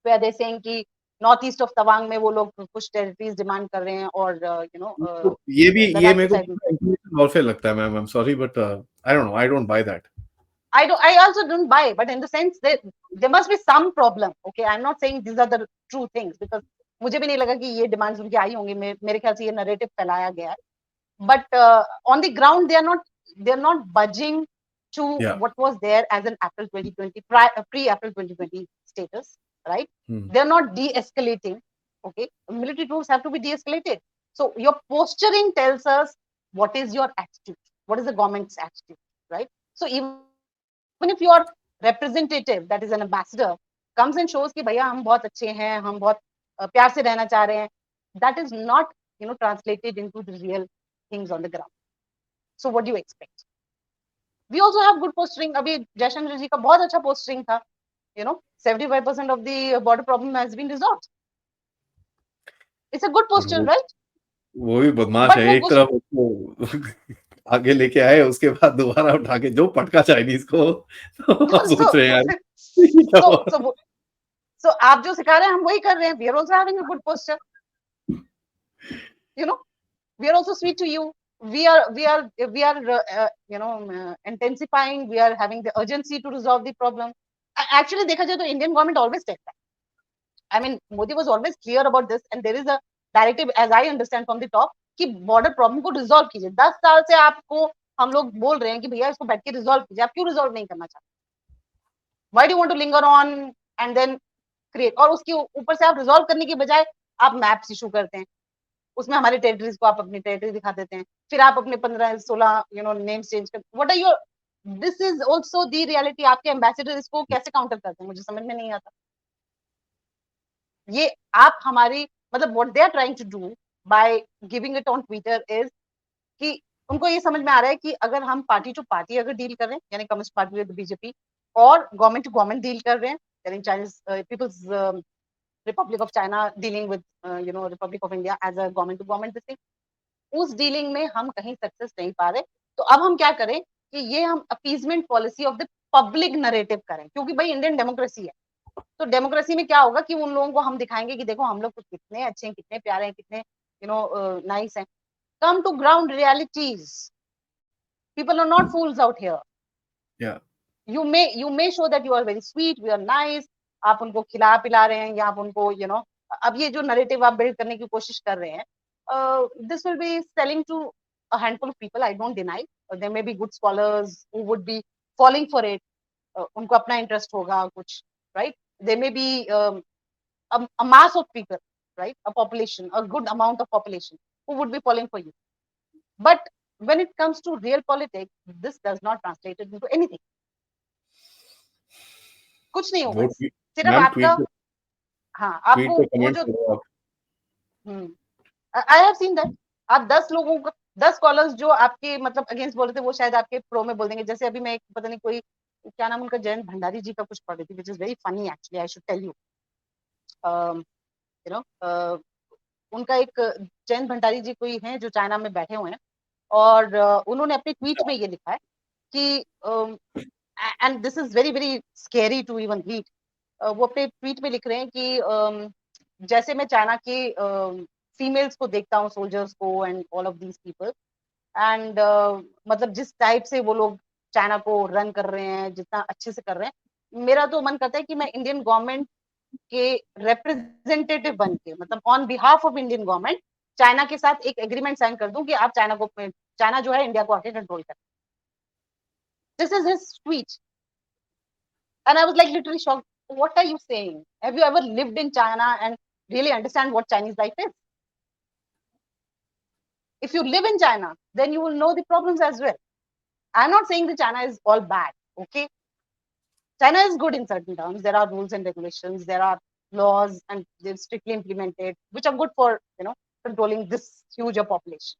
वेयर दे सेइंग कि नॉर्थ ईस्ट ऑफ तवांग में वो लोग कुछ टेरिटरीज डिमांड कर रहे हैं, और तो ये मेरे को इंफॉर्मेशन वॉरफेयर लगता है ma'am. I am sorry but I don't by that. I also don't buy, but in the sense that there must be some problem. Okay, I'm not saying these are the true things, because मुझे भी नहीं लगा कि ये डिमांड्स उनकी आई होंगी. मेरे ख्याल से ये नैरेटिव फैलाया गया है. But on the ground, they're not budging to what was there as an April 2020 pre-April 2020 status, right? They're not de-escalating. Okay, military troops have to be de-escalated. So your posturing tells us what is your attitude, what is the government's attitude, right? So even if your representative, that is an ambassador, comes and shows कि भैया हम बहुत अच्छे हैं, हम बहुत प्यार से रहना चाह रहे हैं, that is not translated into the real things on the ground. So what do you expect? We also have good posturing. अभी जयशंकर जी का बहुत अच्छा पोस्टरिंग था. 75% of the border problem has been resolved. It's a good posture, right? वो भी बदमाश है. एक तरफ उसको आगे लेके आए, उसके बाद दोबारा उठा के जो पटका चाइनीज को, तो सोच रहे हैं यार. So आप जो सिखा रहे हैं हम वही कर रहे हैं. We are also having a good posture. We are also sweet to you. We are intensifying. We are having the urgency to resolve the problem. Actually, देखा जाए तो Indian government always takes that. I mean, Modi was always clear about this, and there is a directive, as I understand from the top, कि border problem को resolve कीजिए. 10 साल से आपको हम लोग बोल रहे हैं कि भैया इसको बैठ के resolve कीजिए. आप क्यों resolve नहीं करना चाहते? Why do you want to linger on and then create? और उसके ऊपर से आप resolve करने की बजाय आप maps issue करते हैं. उसमें हमारे टेरिटरीज को आप अपनी टेरिटरी दिखा देते हैं, फिर आप अपने 15-16 नेम्स चेंज कर. What are your, this is also the reality. आपके एम्बेसडर इसको कैसे काउंटर करते हैं मुझे समझ में नहीं आता. ये आप हमारी मतलब what they are trying to do by giving it on Twitter is कि उनको ये समझ में आ रहा है कि अगर हम पार्टी टू पार्टी अगर डील कर रहे हैं, यानी कम्युनिस्ट पार्टी विद बीजेपी, और गवर्नमेंट टू गवर्नमेंट डील कर रहे हैं, यानी Chinese people's Republic of China dealing with Republic of India as a government to government this thing, उस डीलिंग में हम कहीं सक्सेस नहीं पा रहे. तो अब हम क्या करें कि ये हम appeasement policy of the public narrative करें, क्योंकि भाई इंडियन डेमोक्रेसी है. तो डेमोक्रेसी में क्या होगा कि उन लोगों को हम दिखाएंगे कि देखो हम लोग कितने अच्छे हैं, कितने प्यारे हैं, कितने नाइस हैं. Come to ground realities. People are not fools out here. you may show that you are very sweet, we are nice. आप उनको खिला पिला रहे हैं या आप उनको अब ये जो नरेटिव आप बिल्ड करने की कोशिश कर रहे हैं, this will be selling to a handful of people. I don't deny there may be good scholars who would be falling for it. उनको अपना इंटरेस्ट होगा कुछ, right? There may be a mass of people, right? A population, a good amount of population who would be falling for you. But when it comes to real politics, this does not translate it into anything. कुछ नहीं होगा. सिर्फ आपका आपको वो जो आई हैव सीन दैट. आप 10 लोगों को 10 स्कॉलर्स जो आपके मतलब अगेंस्ट बोल रहे थे वो शायद आपके प्रो में बोल देंगे. जैसे अभी मैं पता नहीं कोई क्या नाम उनका, जयंत भंडारी जी का कुछ पढ़ रही थी, which is very funny actually. I should tell you. उनका एक जयंत भंडारी जी कोई हैं जो चाइना में बैठे हुए हैं, और उन्होंने अपने ट्वीट में ये लिखा है कि and this is very very scary to even read. वो अपने ट्वीट में लिख रहे हैं कि जैसे मैं चाइना के फीमेल्स को देखता हूँ, सोल्जर्स को and all of these people, and मतलब जिस टाइप से वो लोग चाइना को रन कर रहे हैं, जितना अच्छे से कर रहे हैं, मेरा तो मन करता है कि मैं इंडियन गवर्नमेंट के रिप्रेजेंटेटिव बन के, मतलब on behalf of Indian government, China के साथ एक एग्रीमेंट साइन कर दूं कि आप चाइना जो है इंडिया को आके कंट्रोल कर. This is his speech. And I was like literally shocked. What are you saying? Have you ever lived in China and really understand what Chinese life is? If you live in China, then you will know the problems as well. I'm not saying that China is all bad, okay? China is good in certain terms. There are rules and regulations, there are laws, and they're strictly implemented, which are good for, controlling this huge population.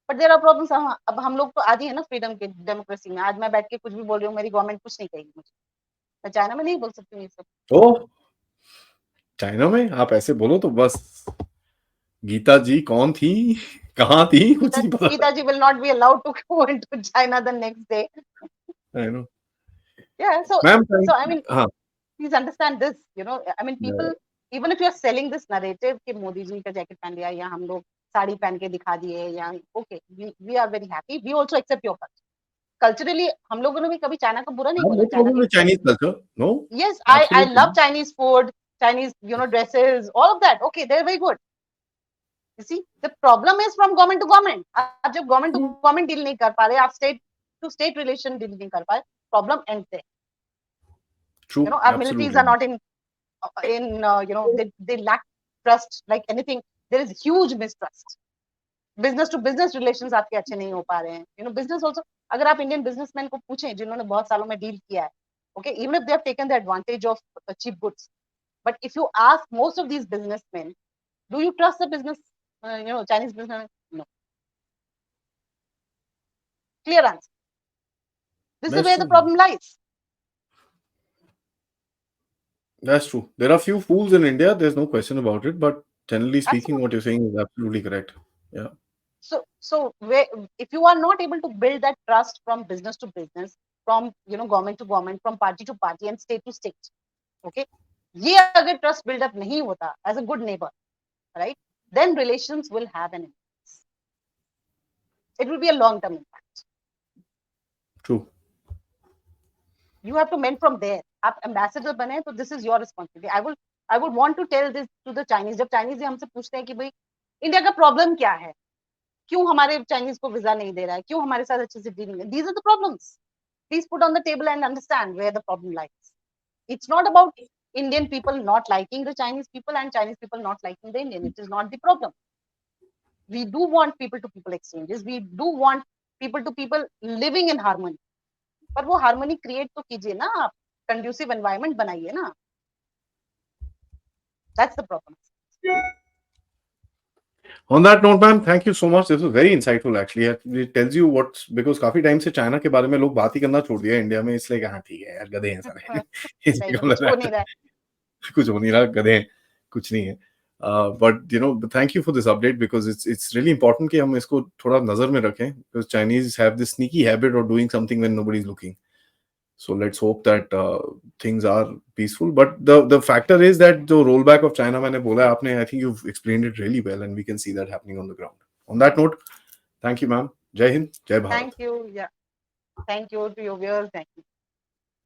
But there are problems. अब हम लोग तो आदि है ना फ्रीडम के, डेमोक्रेसी में. आज मैं बैठ के कुछ भी बोल रही हूँ, मेरी गवर्नमेंट कुछ नहीं कहेगी मुझे. मैं चाइना में नहीं बोल सकती ये सब. तो चाइना में आप ऐसे बोलो तो बस गीता जी कौन थी, कहाँ थी, कुछ नहीं पता. Geeta ji will not be allowed to go into China the next day. I know. Yeah, so ma'am I mean, हाँ. please understand this. I mean, people, even if you are selling this narrative कि मोदी जी का जैकेट पहन लिया या हम लोग साड़ी पहन के दिखा दिए, या okay, we are very happy. We also accept your culture. Culturally, हम लोगों ने भी कभी चाइना का बुरा नहीं No बोला. China problem with Chinese culture. No. Yes, I Absolutely. love Chinese food, Chinese dresses, all of that. Okay, they're very good. You see, the problem is from government to government. आप जब government to government deal नहीं कर पा रहे, आप state to state relation deal नहीं कर पा रहे, problem ends there. True. Our militaries are not in they lack trust like anything. There is huge mistrust. Business to business relations आपके अच्छे नहीं हो पा रहे हैं. Business also, अगर आप Indian businessmen को पूछें जिन्होंने बहुत सालों में deal किया है, okay, even if they have taken the advantage of cheap goods, but if you ask most of these businessmen, do you trust the business, Chinese businessmen? No. Clear answer. This is where the problem lies. That's true. There are few fools in India, there's no question about it, but generally speaking, Absolutely. what you're saying is absolutely correct. Yeah. So if you are not able to build that trust from business to business, from government to government, from party to party and state to state, okay, ये अगर trust build up नहीं होता as a good neighbor, right, then relations will have an impact. It will be a long term impact. True. You have to mend from there. आप ambassador बने तो this is your responsibility. I would want to tell this to the Chinese. जब Chinese हमसे पूछते हैं कि भाई इंडिया का प्रॉब्लम क्या है, क्यों हमारे चाइनीज को वीजा नहीं दे रहा है, क्यों हमारे साथ अच्छे से डील नहीं. These are the problems. Please put on the table and understand where the problem lies. It's not about Indian people not liking the Chinese people and Chinese people not liking the Indian. It is not the problem. We do want people to people exchanges. We do want people to people living in harmony. पर वो harmony create तो कीजिए ना आप, conducive environment बनाइए ना. That's the problem. On that note, ma'am, thank you so much. This was very insightful actually. It tells you what's because काफी टाइम से चाइना के बारे में लोग बात ही करना छोड़ दिया इंडिया में, इसलिए हाँ ठीक है यार, गधे हैं सारे. नहीं, कुछ हो नहीं रहा है. कुछ हो नहीं रहा, गधे हैं, कुछ नहीं है. But thank you for this update because it's really important कि हम इसको थोड़ा नजर में रखें because Chinese have this sneaky habit of doing something when nobody's looking. So let's hope that things are peaceful. But the factor is that the rollback of China, मैंने बोला आपने, I think you've explained it really well, and we can see that happening on the ground. On that note, thank you, ma'am. Jai Hind, Jai Bharat. Thank you. Yeah. Thank you to your viewers. Thank you.